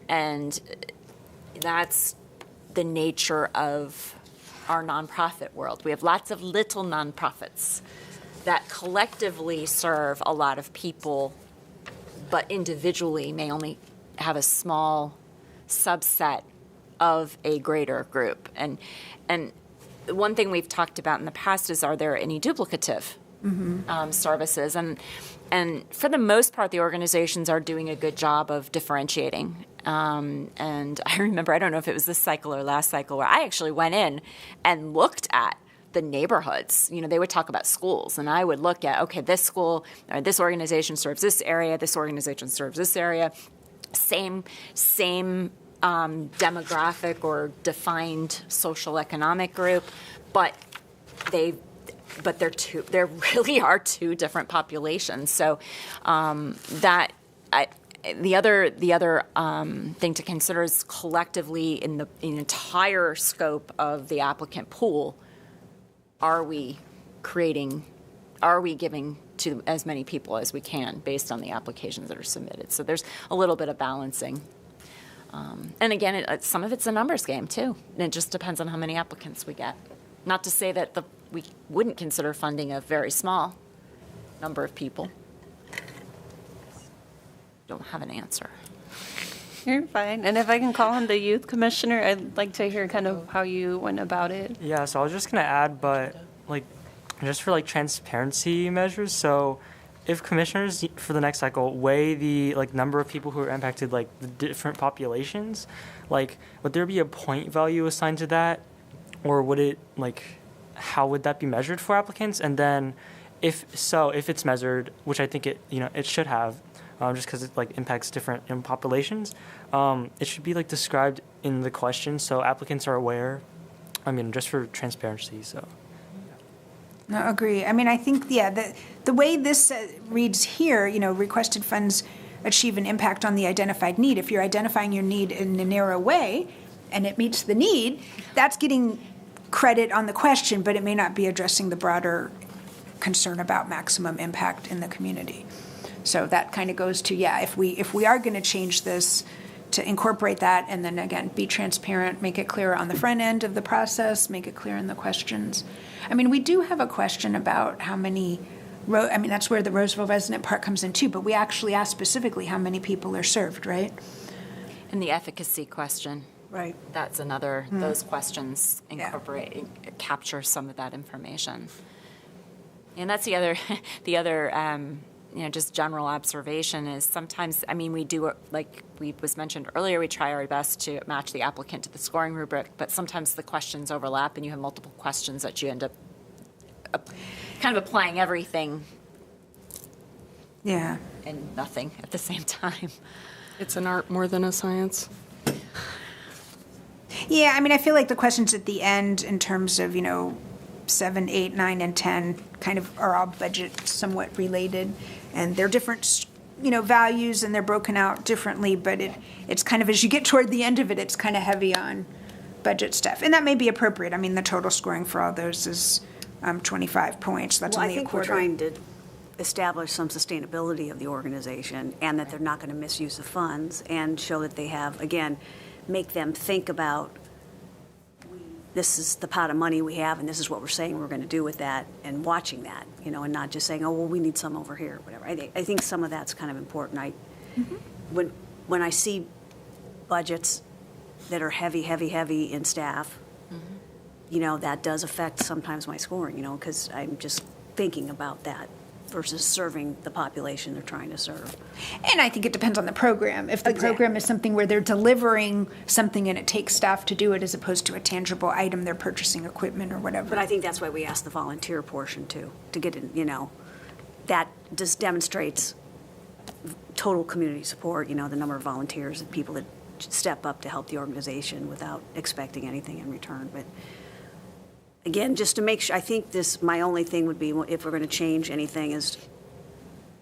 And that's the nature of our nonprofit world. We have lots of little nonprofits that collectively serve a lot of people, but individually may only have a small subset of a greater group. And one thing we've talked about in the past is, are there any duplicative services? And for the most part, the organizations are doing a good job of differentiating. And I remember, I don't know if it was this cycle or last cycle, where I actually went in and looked at the neighborhoods. You know, they would talk about schools, and I would look at, okay, this school or this organization serves this area, this organization serves this area, same demographic or defined social economic group, but there really are two different populations. So the other thing to consider is collectively in the entire scope of the applicant pool, are we giving to as many people as we can based on the applications that are submitted? So there's a little bit of balancing. And again, some of it's a numbers game too. And it just depends on how many applicants we get. Not to say that we wouldn't consider funding a very small number of people. Don't have an answer. You're fine. And if I can call him the youth commissioner, I'd like to hear kind of how you went about it. Yeah, so I was just going to add, but just for transparency measures, so if commissioners for the next cycle weigh the number of people who are impacted, the different populations, would there be a point value assigned to that? Or would it, how would that be measured for applicants? And then if it's measured, which I think it should have, just because it impacts different populations, it should be described in the question so applicants are aware. Just for transparency. So. No, agree. I think the way this reads here, requested funds achieve an impact on the identified need. If you're identifying your need in a narrow way, and it meets the need, that's getting credit on the question, but it may not be addressing the broader concern about maximum impact in the community. So that kind of goes to, if we are going to change this, to incorporate that, and then again, be transparent, make it clear on the front end of the process, make it clear in the questions. We do have a question about how many, that's where the Roseville resident part comes in too, but we actually asked specifically how many people are served, right? And the efficacy question. Right. That's another, those questions capture some of that information. And that's the other, just general observation is sometimes, we do, was mentioned earlier, we try our best to match the applicant to the scoring rubric, but sometimes the questions overlap and you have multiple questions that you end up kind of applying everything. Yeah. And nothing at the same time. It's an art more than a science. Yeah, I feel like the questions at the end in terms of, 7, 8, 9, and 10 kind of are all budget somewhat related, and they're different, values, and they're broken out differently, but it's kind of, as you get toward the end of it, it's kind of heavy on budget stuff. And that may be appropriate. The total scoring for all those is 25 points. That's only a quarter. We're trying to establish some sustainability of the organization and that they're not going to misuse the funds and show that they have, again, make them think about this is the pot of money we have and this is what we're saying we're going to do with that, and watching that, and not just saying, oh, well, we need some over here, whatever. I think some of that's kind of important. When I see budgets that are heavy in staff, that does affect sometimes my scoring, because I'm just thinking about that versus serving the population they're trying to serve. And I think it depends on the program. If the program is something where they're delivering something and it takes staff to do it as opposed to a tangible item, they're purchasing equipment or whatever. But I think that's why we asked the volunteer portion too, to get in, that just demonstrates total community support, the number of volunteers and people that step up to help the organization without expecting anything in return. But again, just to make sure, I think my only thing would be, if we're going to change anything, is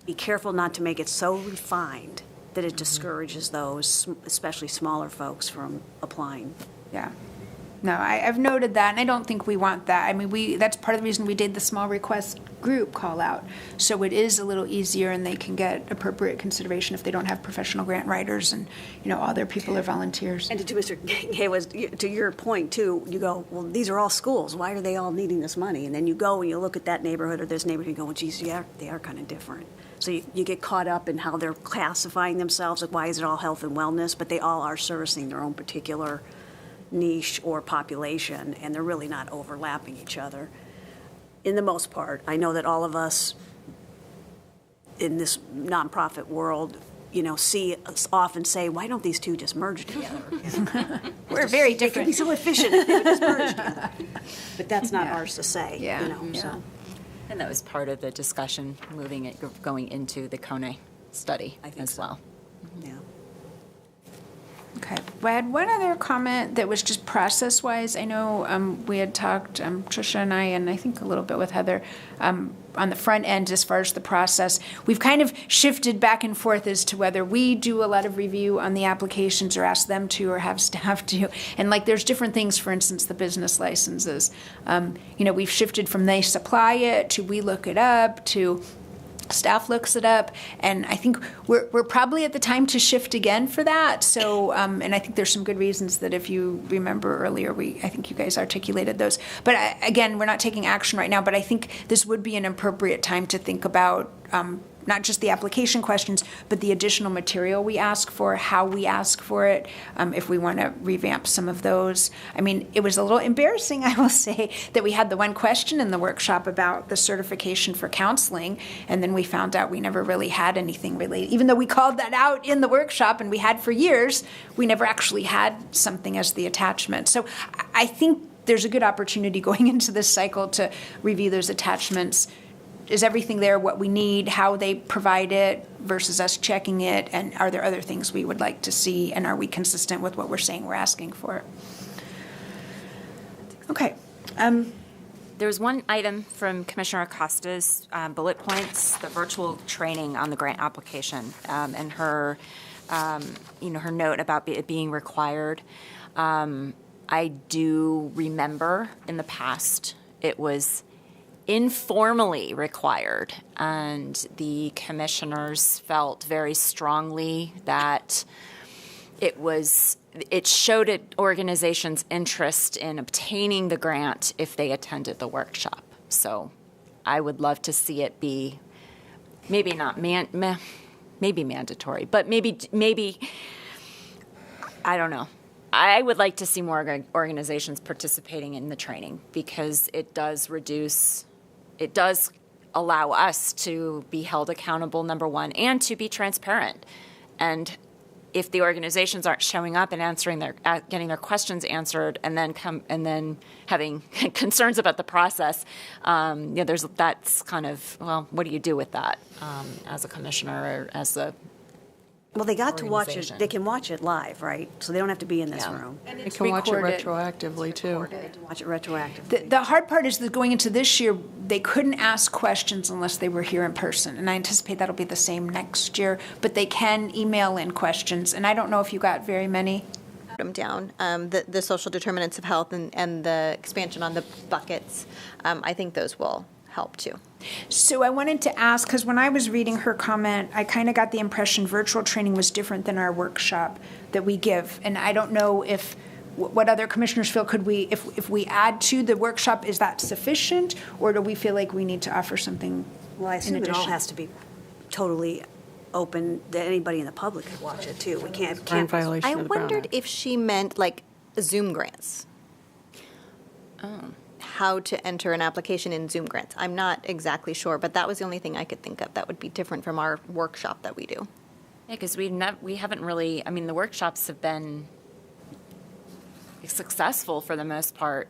be careful not to make it so refined that it discourages those, especially smaller folks, from applying. Yeah. No, I've noted that, and I don't think we want that. I mean, that's part of the reason we did the small request group call out. So it is a little easier, and they can get appropriate consideration if they don't have professional grant writers and, all their people are volunteers. And to Mr. Haywood's, to your point too, you go, well, these are all schools. Why are they all needing this money? And then you go and you look at that neighborhood or this neighborhood, and you go, well, geez, yeah, they are kind of different. So you get caught up in how they're classifying themselves, like why is it all health and wellness? But they all are servicing their own particular niche or population, and they're really not overlapping each other. In the most part, I know that all of us in this nonprofit world, see us often say, why don't these two just merge together? We're very They could different. be so efficient if they would just merge together. But that's not ours to say, Yeah. so. And that was part of the discussion, going into the Kone study I think as so. well. Yeah. Okay. I had one other comment that was just process-wise. I know we had talked, Tricia and I think a little bit with Heather, on the front end as far as the process. We've kind of shifted back and forth as to whether we do a lot of review on the applications or ask them to or have staff to. And there's different things, for instance, the business licenses. We've shifted from they supply it to we look it up to staff looks it up, and I think we're probably at the time to shift again for that. So, and I think there's some good reasons that if you remember earlier, I think you guys articulated those. But again, we're not taking action right now, but I think this would be an appropriate time to think about not just the application questions, but the additional material we ask for, how we ask for it, if we want to revamp some of those. I mean, it was a little embarrassing, I will say, that we had the one question in the workshop about the certification for counseling, and then we found out we never really had anything related. Even though we called that out in the workshop, and we had for years, we never actually had something as the attachment. So I think there's a good opportunity going into this cycle to review those attachments. Is everything there what we need, how they provide it versus us checking it, and are there other things we would like to see, and are we consistent with what we're saying we're asking for? Okay. There was one item from Commissioner Acosta's bullet points, the virtual training on the grant application, and her, her note about it being required. I do remember in the past it was informally required, and the commissioners felt very strongly that it showed an organization's interest in obtaining the grant if they attended the workshop. So I would love to see it be maybe not maybe mandatory, but maybe I don't know. I would like to see more organizations participating in the training, because it does allow us to be held accountable, number one, and to be transparent. And if the organizations aren't showing up and getting their questions answered, and then having concerns about the process, that's kind of, well, what do you do with that as a commissioner or as a Well, they got to watch it, organization? they can watch it live, right? So they don't have to be in this room. They can watch it recorded. retroactively, too. They can watch it retroactively. The hard part is that going into this year, they couldn't ask questions unless they were here in person, and I anticipate that'll be the same next year, but they can email in questions, and I don't know if you got very many. Them down, the social determinants of health and the expansion on the buckets. I think those will help too. So I wanted to ask, because when I was reading her comment, I kind of got the impression virtual training was different than our workshop that we give. And I don't know what other commissioners feel, could we, if we add to the workshop, is that sufficient? Or do we feel like we need to offer something Well, I in assume it all addition? has to be totally open, that anybody in the public could watch it too. We Or in can't. violation I of the Brown wondered Act. if she meant like Zoom grants. How to enter an application in Zoom grants. I'm not exactly sure, but that was the only thing I could think of that would be different from our workshop that we do. Yeah, because we haven't really, I mean, the workshops have been successful for the most part,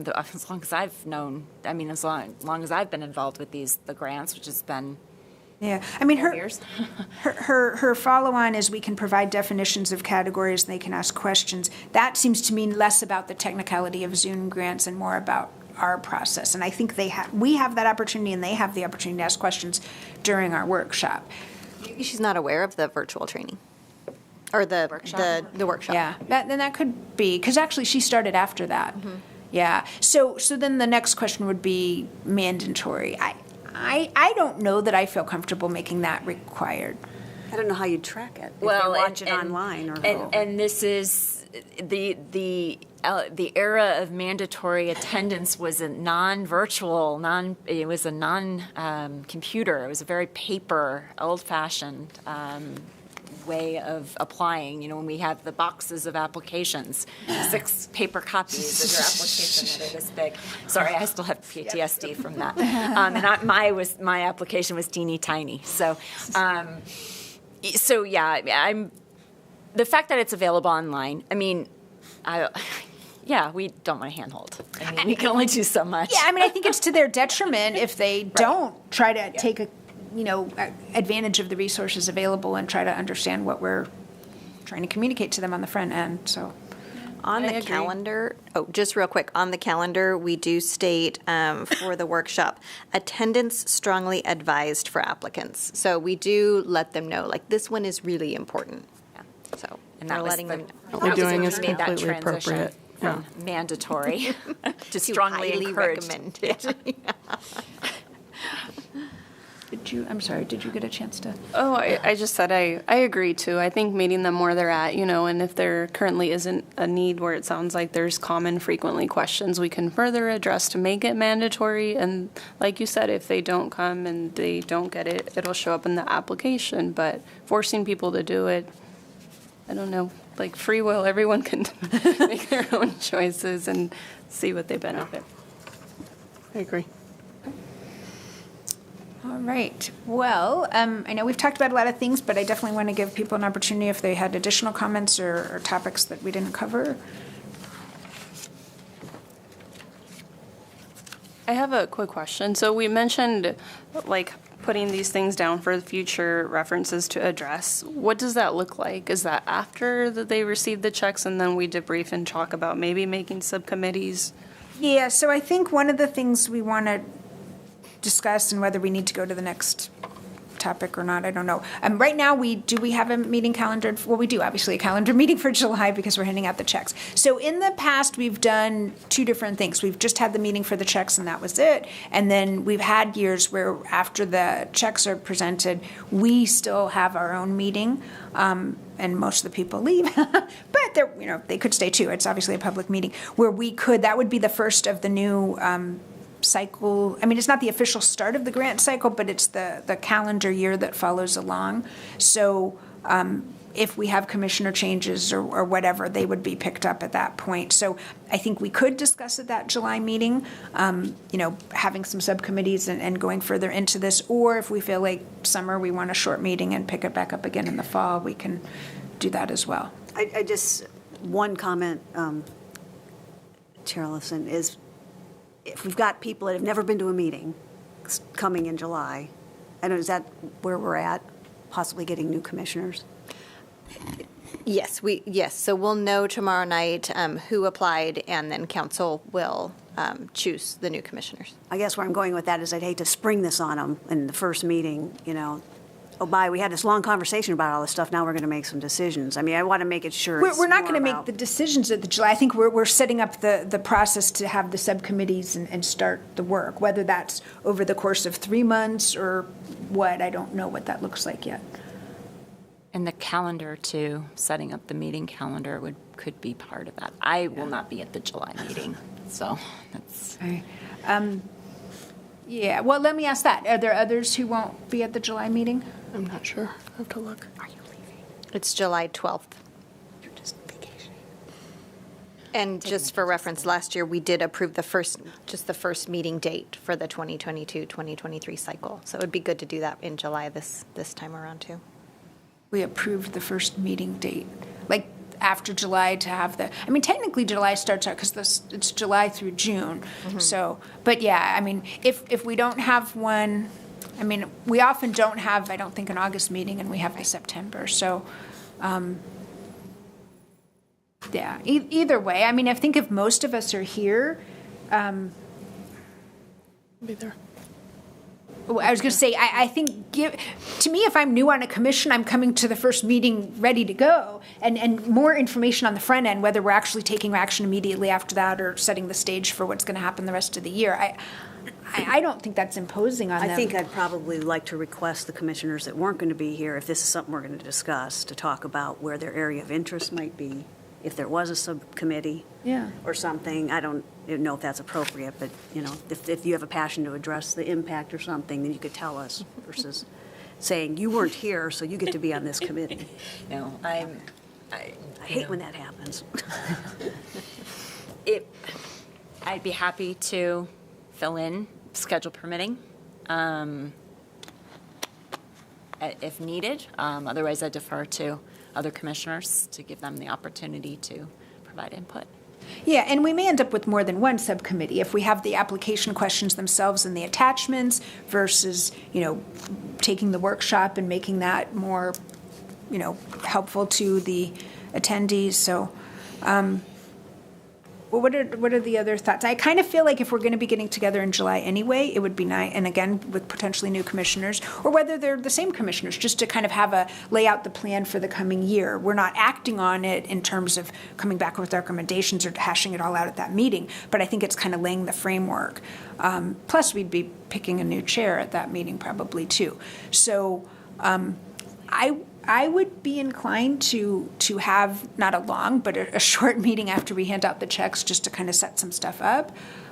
as long as I've known, I mean, as long as I've been involved with the grants, which has been Yeah, I mean, 12 years. her follow-on is we can provide definitions of categories and they can ask questions. That seems to mean less about the technicality of Zoom grants and more about our process. And I think we have that opportunity and they have the opportunity to ask questions during our workshop. Maybe she's not aware of the virtual training or the workshop. Yeah, then that could be, because actually she started after that. Yeah, so then the next question would be mandatory. I don't know that I feel comfortable making that required. I don't know how you'd track it. Well, if they watch it online or and this is the era of mandatory attendance was a non-virtual, it was a non-computer. It was a very paper, old-fashioned way of applying. You know, when we have the boxes of applications, 6 paper copies of your application that are this big. Sorry, I still have PTSD from that. And my application was teeny tiny. So yeah, the fact that it's available online. I mean, we don't want to handhold. I mean, we can only do so much. Yeah, I mean, I think it's to their detriment if they don't try to take advantage of the resources available and try to understand what we're trying to communicate to them on the front end. So, on the calendar, just real quick, on the calendar, we do state for the workshop, attendance strongly advised for applicants. So we do let them know, like, this one is really important. Yeah. So, and that we're was letting them know. What we're doing is made that completely transition appropriate. from mandatory to strongly highly encouraged. recommended. Did you get a chance to? Oh, I just said I agree too. I think meeting them where they're at, and if there currently isn't a need where it sounds like there's common frequently questions we can further address to make it mandatory. And like you said, if they don't come and they don't get it, it'll show up in the application. But forcing people to do it, I don't know, like free will, everyone can make their own choices and see what they benefit. I agree. All right. Well, I know we've talked about a lot of things, but I definitely want to give people an opportunity if they had additional comments or topics that we didn't cover. I have a quick question. So we mentioned, like, putting these things down for future references to address. What does that look like? Is that after that they receive the checks and then we debrief and talk about maybe making subcommittees? Yeah, so I think one of the things we want to discuss and whether we need to go to the next topic or not, I don't know. Right now, we have a meeting calendared. Well, we do, obviously, a calendar meeting for July because we're handing out the checks. So in the past, we've done 2 different things. We've just had the meeting for the checks, and that was it. And then we've had years where after the checks are presented, we still have our own meeting, and most of the people leave. But they could stay too. It's obviously a public meeting where that would be the first of the new cycle. I mean, it's not the official start of the grant cycle, but it's the calendar year that follows along. So if we have commissioner changes or whatever, they would be picked up at that point. So I think we could discuss at that July meeting, having some subcommittees and going further into this. Or if we feel like summer, we want a short meeting and pick it back up again in the fall, we can do that as well. I just, one comment, Chair Ellison, is if we've got people that have never been to a meeting coming in July, I don't know, is that where we're at, possibly getting new commissioners? Yes. So we'll know tomorrow night who applied, and then council will choose the new commissioners. I guess where I'm going with that is I'd hate to spring this on them in the first meeting, we had this long conversation about all this stuff, now we're going to make some decisions. I mean, I want to make it sure We're not going to make the decisions at the July. I think we're setting up the process to have the subcommittees and start the work, whether that's over the course of 3 months or what. I don't know what that looks like yet. And the calendar too, setting up the meeting calendar could be part of that. I will not be at the July meeting, so that's. All right. Yeah, well, let me ask that. Are there others who won't be at the July meeting? I'm not sure. I have to look. Are you leaving? It's July 12th. You're just vacationing. And just for reference, last year we did approve the first meeting date for the 2022-2023 cycle. So it would be good to do that in July this time around too. We approved the first meeting date, like after July to have technically July starts out because it's July through June. Mm-hmm. So, but yeah, I mean, if we don't have one, I mean, we often don't have, I don't think, an August meeting, and we have the September. So, yeah, either way, I mean, I think if most of us are here, Be there. I was going to say, I think, to me, if I'm new on a commission, I'm coming to the first meeting ready to go, and more information on the front end, whether we're actually taking action immediately after that or setting the stage for what's going to happen the rest of the year. I don't think that's imposing on them. I think I'd probably like to request the commissioners that weren't going to be here, if this is something we're going to discuss, to talk about where their area of interest might be, if there was a subcommittee or something. I don't know if that's appropriate, but, if you have a passion to address the impact or something, then you could tell us versus saying, you weren't here, so you get to be on this committee. No, I hate when that happens. I'd be happy to fill in, schedule permitting, if needed. Otherwise, I defer to other commissioners to give them the opportunity to provide input. Yeah, and we may end up with more than one subcommittee if we have the application questions themselves and the attachments versus, taking the workshop and making that more, helpful to the attendees. So, well, what are the other thoughts? I kind of feel like if we're going to be getting together in July anyway, it would be nice, and again, with potentially new commissioners, or whether they're the same commissioners, just to kind of lay out the plan for the coming year. We're not acting on it in terms of coming back with recommendations or hashing it all out at that meeting, but I think it's kind of laying the framework. Plus, we'd be picking a new chair at that meeting probably too. So I would be inclined to have not a long, but a short meeting after we hand out the checks, just to kind of set some stuff up,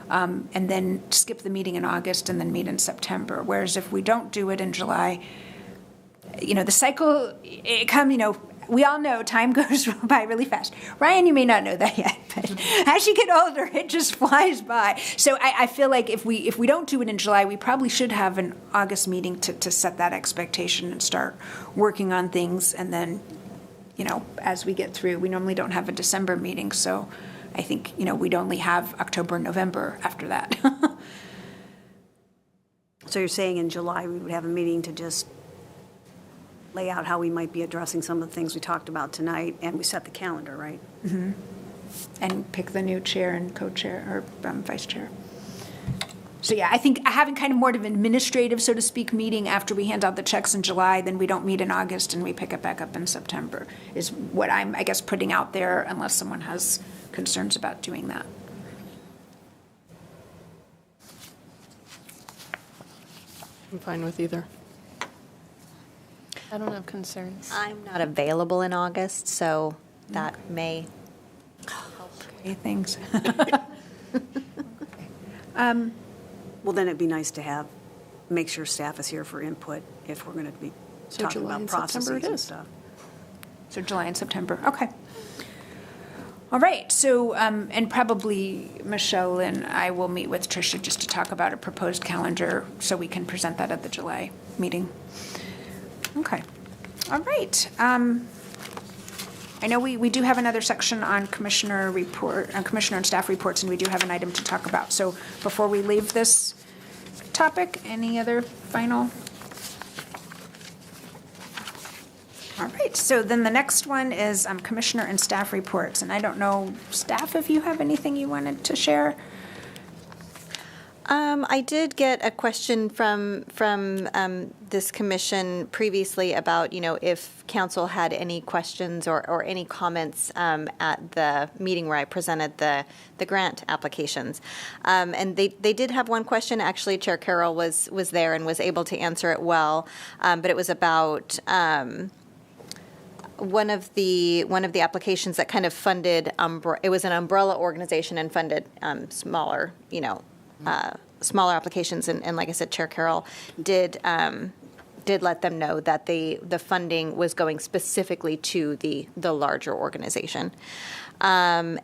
and then skip the meeting in August and then meet in September. Whereas if we don't do it in July, the cycle, we all know time goes by really fast. Ryan, you may not know that yet, but as you get older, it just flies by. So I feel like if we don't do it in July, we probably should have an August meeting to set that expectation and start working on things. And then, as we get through, we normally don't have a December meeting. So I think, we'd only have October and November after that. So you're saying in July, we would have a meeting to just lay out how we might be addressing some of the things we talked about tonight, and we set the calendar, right? Mm-hmm. And pick the new chair and co-chair or vice chair. So yeah, I think having kind of more of an administrative, so to speak, meeting after we hand out the checks in July, then we don't meet in August and we pick it back up in September is what I'm, I guess, putting out there, unless someone has concerns about doing that. I'm fine with either. I don't have concerns. I'm not available in August, so that may Okay, thanks. Well, then it'd be nice to make sure staff is here for input if we're going to be talking July about and September processes it and is. stuff. So July and September, okay. All right, so, and probably Michelle and I will meet with Tricia just to talk about a proposed calendar so we can present that at the July meeting. Okay, all right. I know we do have another section on commissioner and staff reports, and we do have an item to talk about. So before we leave this topic, any other final? All right, so then the next one is commissioner and staff reports. And I don't know, staff, if you have anything you wanted to share? I did get a question from this commission previously about, if council had any questions or any comments at the meeting where I presented the grant applications. And they did have one question. Actually, Chair Carroll was there and was able to answer it well. But it was about one of the applications that kind of funded, it was an umbrella organization and funded smaller, smaller applications, and like I said, Chair Carroll did let them know that the funding was going specifically to the larger organization, and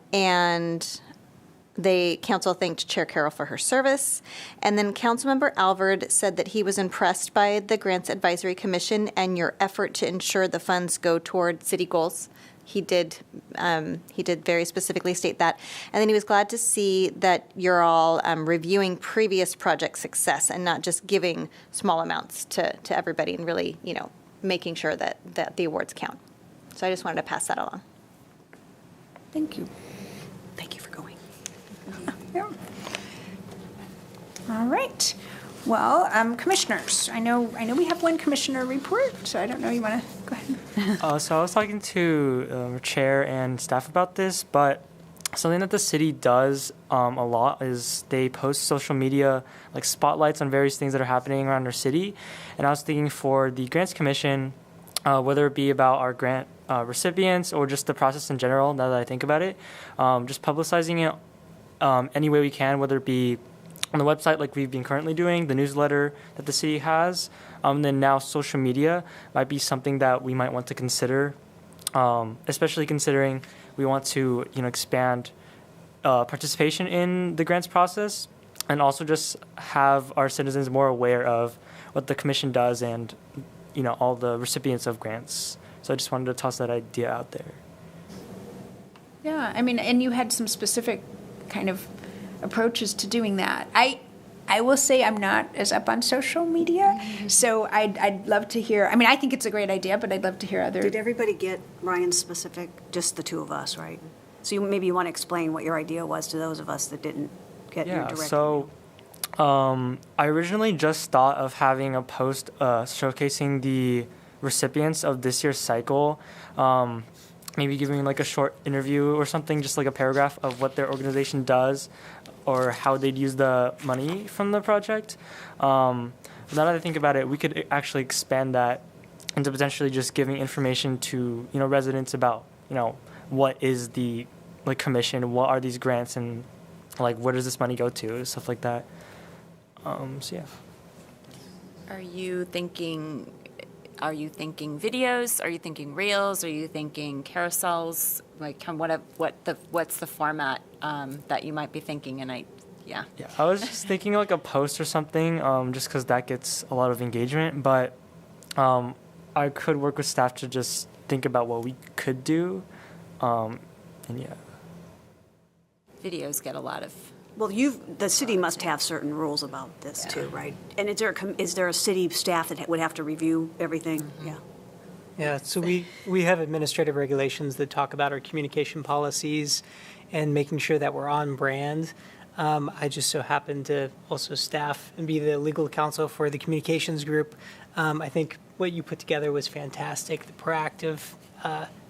council thanked Chair Carroll for her service, and then Councilmember Alvord said that he was impressed by the Grants Advisory Commission and your effort to ensure the funds go toward city goals. He did very specifically state that. And then he was glad to see that you're all reviewing previous project success and not just giving small amounts to everybody, and really, making sure that the awards count. So I just wanted to pass that along. Thank you. Thank you for going. Yeah. All right. Well, commissioners, I know we have one commissioner report, so I don't know, you want to go ahead? So I was talking to chair and staff about this, but something that the city does a lot is they post social media like spotlights on various things that are happening around our city. And I was thinking for the grants commission, whether it be about our grant recipients or just the process in general, now that I think about it, just publicizing it any way we can, whether it be on the website like we've been currently doing, the newsletter that the city has, then now social media might be something that we might want to consider, especially considering we want to expand participation in the grants process and also just have our citizens more aware of what the commission does and all the recipients of grants. So I just wanted to toss that idea out there. Yeah, I mean, and you had some specific kind of approaches to doing that. I will say I'm not as up on social media, so I'd love to hear. I mean, I think it's a great idea, but I'd love to hear other. Did everybody get Ryan's specific? Just the two of us, right? So maybe you want to explain what your idea was to those of us that didn't get your direct. So I originally just thought of having a post showcasing the recipients of this year's cycle, maybe giving like a short interview or something, just like a paragraph of what their organization does or how they'd use the money from the project. Now that I think about it, we could actually expand that into potentially just giving information to residents about what is the commission, what are these grants, and where does this money go to, stuff like that. So yeah. Are you thinking videos? Are you thinking reels? Are you thinking carousels? What's the format that you might be thinking? And Yeah, I was just thinking like a post or something, just because that gets a lot of engagement. But I could work with staff to just think about what we could do, and yeah. Videos get a lot of. Well, the city must have certain rules about this too, right? And is there a city staff that would have to review everything? Mm-hmm. Yeah. Yeah, so we have administrative regulations that talk about our communication policies and making sure that we're on brand. I just so happen to also staff and be the legal counsel for the communications group. I think what you put together was fantastic. The proactive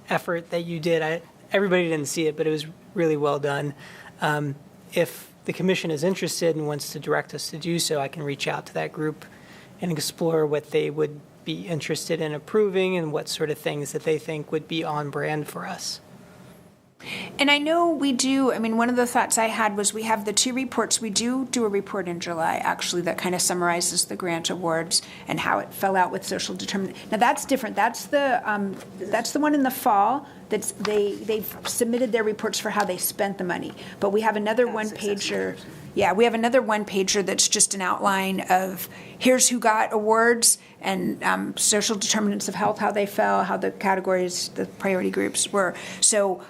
effort that you did, everybody didn't see it, but it was really well done. If the commission is interested and wants to direct us to do so, I can reach out to that group and explore what they would be interested in approving and what sort of things that they think would be on brand for us. And I know we do, I mean, one of the thoughts I had was we have the two reports. We do a report in July, actually, that kind of summarizes the grant awards and how it fell out with social determinants. Now, that's different. That's the one in the fall. They've submitted their reports for how they spent the money. But we have another one-pager. Yeah, we have another one-pager that's just an outline of here's who got awards and social determinants of health, how they fell, how the categories, the priority groups were. So,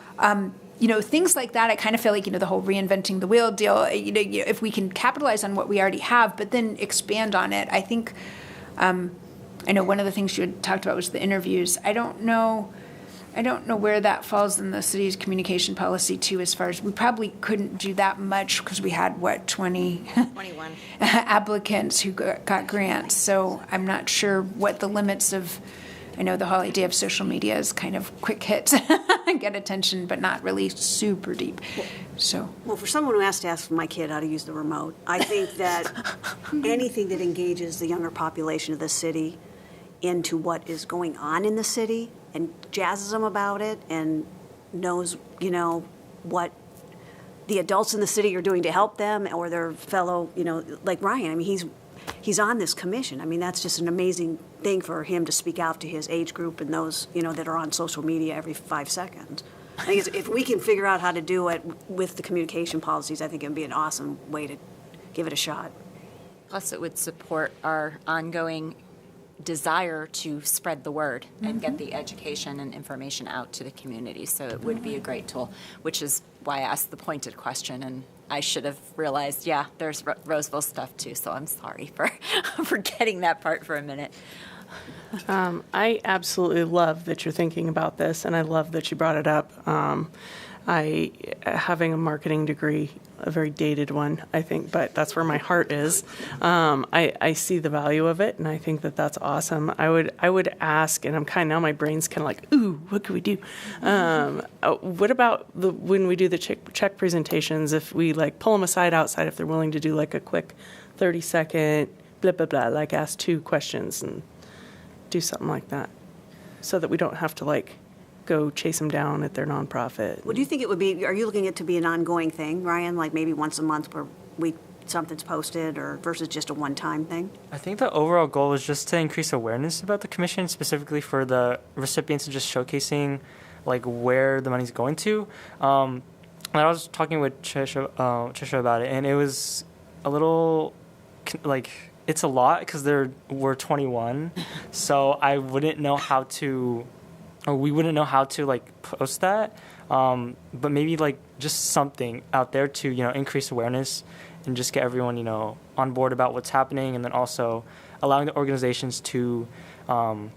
things like that, I kind of feel like, the whole reinventing the wheel deal, if we can capitalize on what we already have, but then expand on it. I think, I know one of the things you had talked about was the interviews. I don't know where that falls in the city's communication policy too, as far as we probably couldn't do that much because we had 21 applicants who got grants. So I'm not sure what the limits of, I know the whole idea of social media is kind of quick hits and get attention, but not really super deep. Well, for someone who has to ask my kid how to use the remote, I think that anything that engages the younger population of the city into what is going on in the city and jazzes them about it and knows, what the adults in the city are doing to help them or their fellow, like Ryan. I mean, he's on this commission. I mean, that's just an amazing thing for him to speak out to his age group and those, that are on social media every 5 seconds. I think if we can figure out how to do it with the communication policies, I think it would be an awesome way to give it a shot. Plus, it would support our ongoing desire to spread the word and get the education and information out to the community. So it would be a great tool, which is why I asked the pointed question. And I should have realized, there's Roseville stuff too. So I'm sorry for forgetting that part for a minute. I absolutely love that you're thinking about this, and I love that you brought it up. having a marketing degree, a very dated one, I think, but that's where my heart is. I see the value of it, and I think that that's awesome. I would ask, and now my brain's kind of like, ooh, what could we do? What about when we do the check presentations, if we like pull them aside outside, if they're willing to do like a quick 30-second blah, blah, blah, like ask 2 questions and do something like that, so that we don't have to like go chase them down at their nonprofit. What do you think it would be? Are you looking at it to be an ongoing thing, Ryan? Like maybe once a month where something's posted, or versus just a one-time thing? I think the overall goal is just to increase awareness about the commission, specifically for the recipients, and just showcasing like where the money's going to. And I was talking with Trisha about it, and it was a little like, it's a lot because we're 21, so I wouldn't know how to, or we wouldn't know how to like post that. But maybe like just something out there to, increase awareness and just get everyone, on board about what's happening, and then also allowing the organizations to kind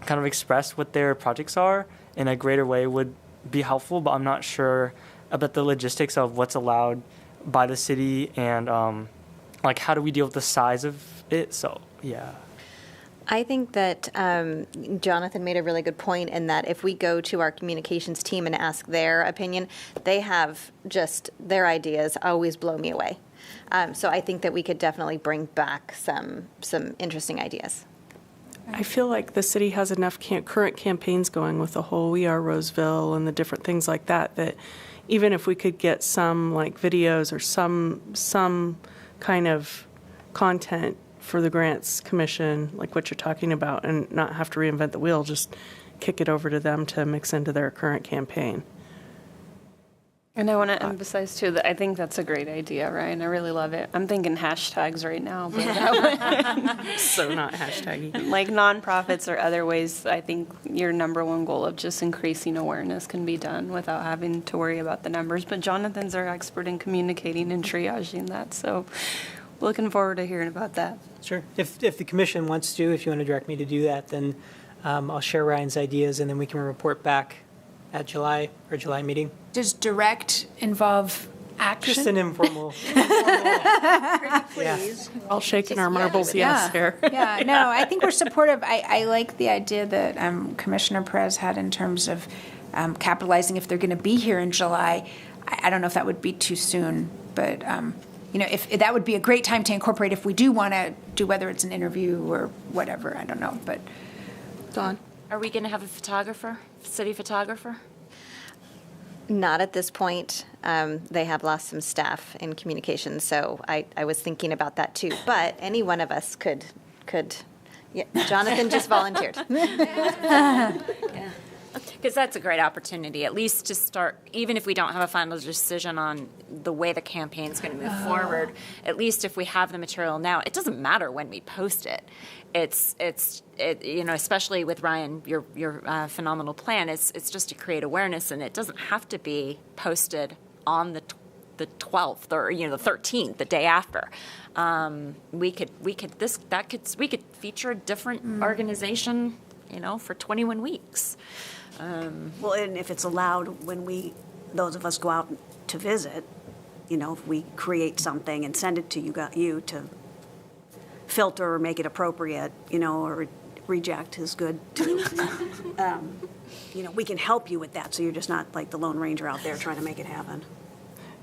of express what their projects are in a greater way would be helpful. But I'm not sure about the logistics of what's allowed by the city, and like how do we deal with the size of it. So yeah. I think that Jonathan made a really good point in that if we go to our communications team and ask their opinion, they have just their ideas always blow me away. So I think that we could definitely bring back some interesting ideas. I feel like the city has enough current campaigns going with the whole We Are Roseville and the different things like that, that even if we could get some like videos or some kind of content for the grants commission, like what you're talking about, and not have to reinvent the wheel, just kick it over to them to mix into their current campaign. And I want to emphasize, too, that I think that's a great idea, Ryan. I really love it. I'm thinking hashtags right now. But So not hashtaggy. like nonprofits or other ways, I think your number one goal of just increasing awareness can be done without having to worry about the numbers. But Jonathan's our expert in communicating and triaging that, so looking forward to hearing about that. Sure. If the commission wants to, if you want to direct me to do that, then I'll share Ryan's ideas, and then we can report back at July meeting. Does direct involve action? Just an informal. Please. All shaking our marbles, yes, here. Yeah, no, I think we're supportive. I like the idea that Commissioner Perez had in terms of capitalizing if they're going to be here in July. I don't know if that would be too soon, but if that would be a great time to incorporate if we do want to do, whether it's an interview or whatever, I don't know, but. Dawn? Are we going to have a city photographer? Not at this point. They have lost some staff in communications, so I was thinking about that too. But any one of us could. Yeah, Jonathan just volunteered. Because that's a great opportunity, at least to start, even if we don't have a final decision on the way the campaign's going to move forward, at least if we have the material now, it doesn't matter when we post it. It's especially with Ryan, your phenomenal plan, it's just to create awareness, and it doesn't have to be posted on the 12th or the 13th, the day after. We could feature a different organization, for 21 weeks. Well, and if it's allowed when those of us go out to visit, if we create something and send it to you to filter or make it appropriate, or reject is good too. We can help you with that, so you're just not like the Lone Ranger out there trying to make it happen.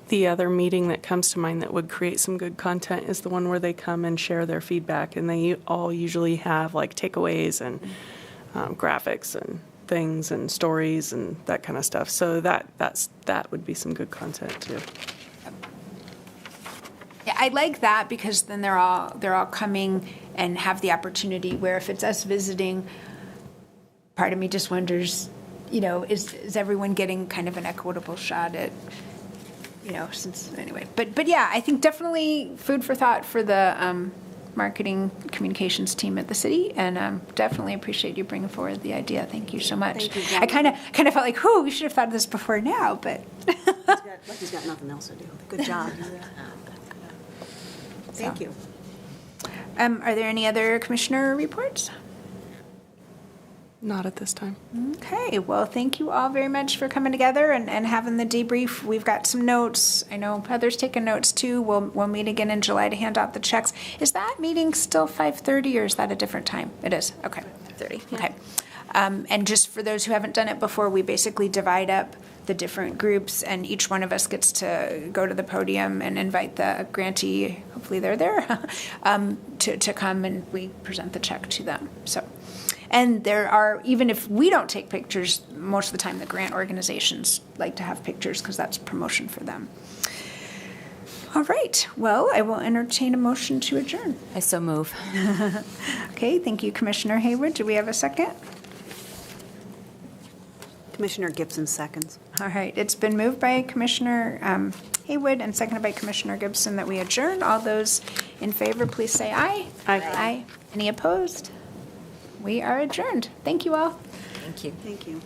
The other meeting that comes to mind that would create some good content is the one where they come and share their feedback, and they all usually have like takeaways and graphics and things and stories and that kind of stuff. So that would be some good content too. Yeah, I like that because then they're all coming and have the opportunity, where if it's us visiting, part of me just wonders, is everyone getting kind of an equitable shot at, But yeah, I think definitely food for thought for the marketing communications team at the city, and definitely appreciate you bringing forward the idea. Thank you so much. Thank you, I kind of felt like, we should have thought of this before now, but. He's got nothing else to do. Good job. Thank you. Are there any other commissioner reports? Not at this time. Okay, well, thank you all very much for coming together and having the debrief. We've got some notes. I know Heather's taking notes too. We'll meet again in July to hand out the checks. Is that meeting still 5:30 or is that a different time? It is, okay. 30. Okay. And just for those who haven't done it before, we basically divide up the different groups and each one of us gets to go to the podium and invite the grantee, hopefully they're there, to come and we present the check to them. So. And there are, even if we don't take pictures, most of the time the grant organizations like to have pictures because that's promotion for them. All right, well, I will entertain a motion to adjourn. I so move. Okay, thank you, Commissioner Haywood. Do we have a second? Commissioner Gibson seconds. All right, it's been moved by Commissioner Haywood and seconded by Commissioner Gibson that we adjourn. All those in favor, please say aye. Aye. Aye. Any opposed? We are adjourned. Thank you all. Thank you. Thank you.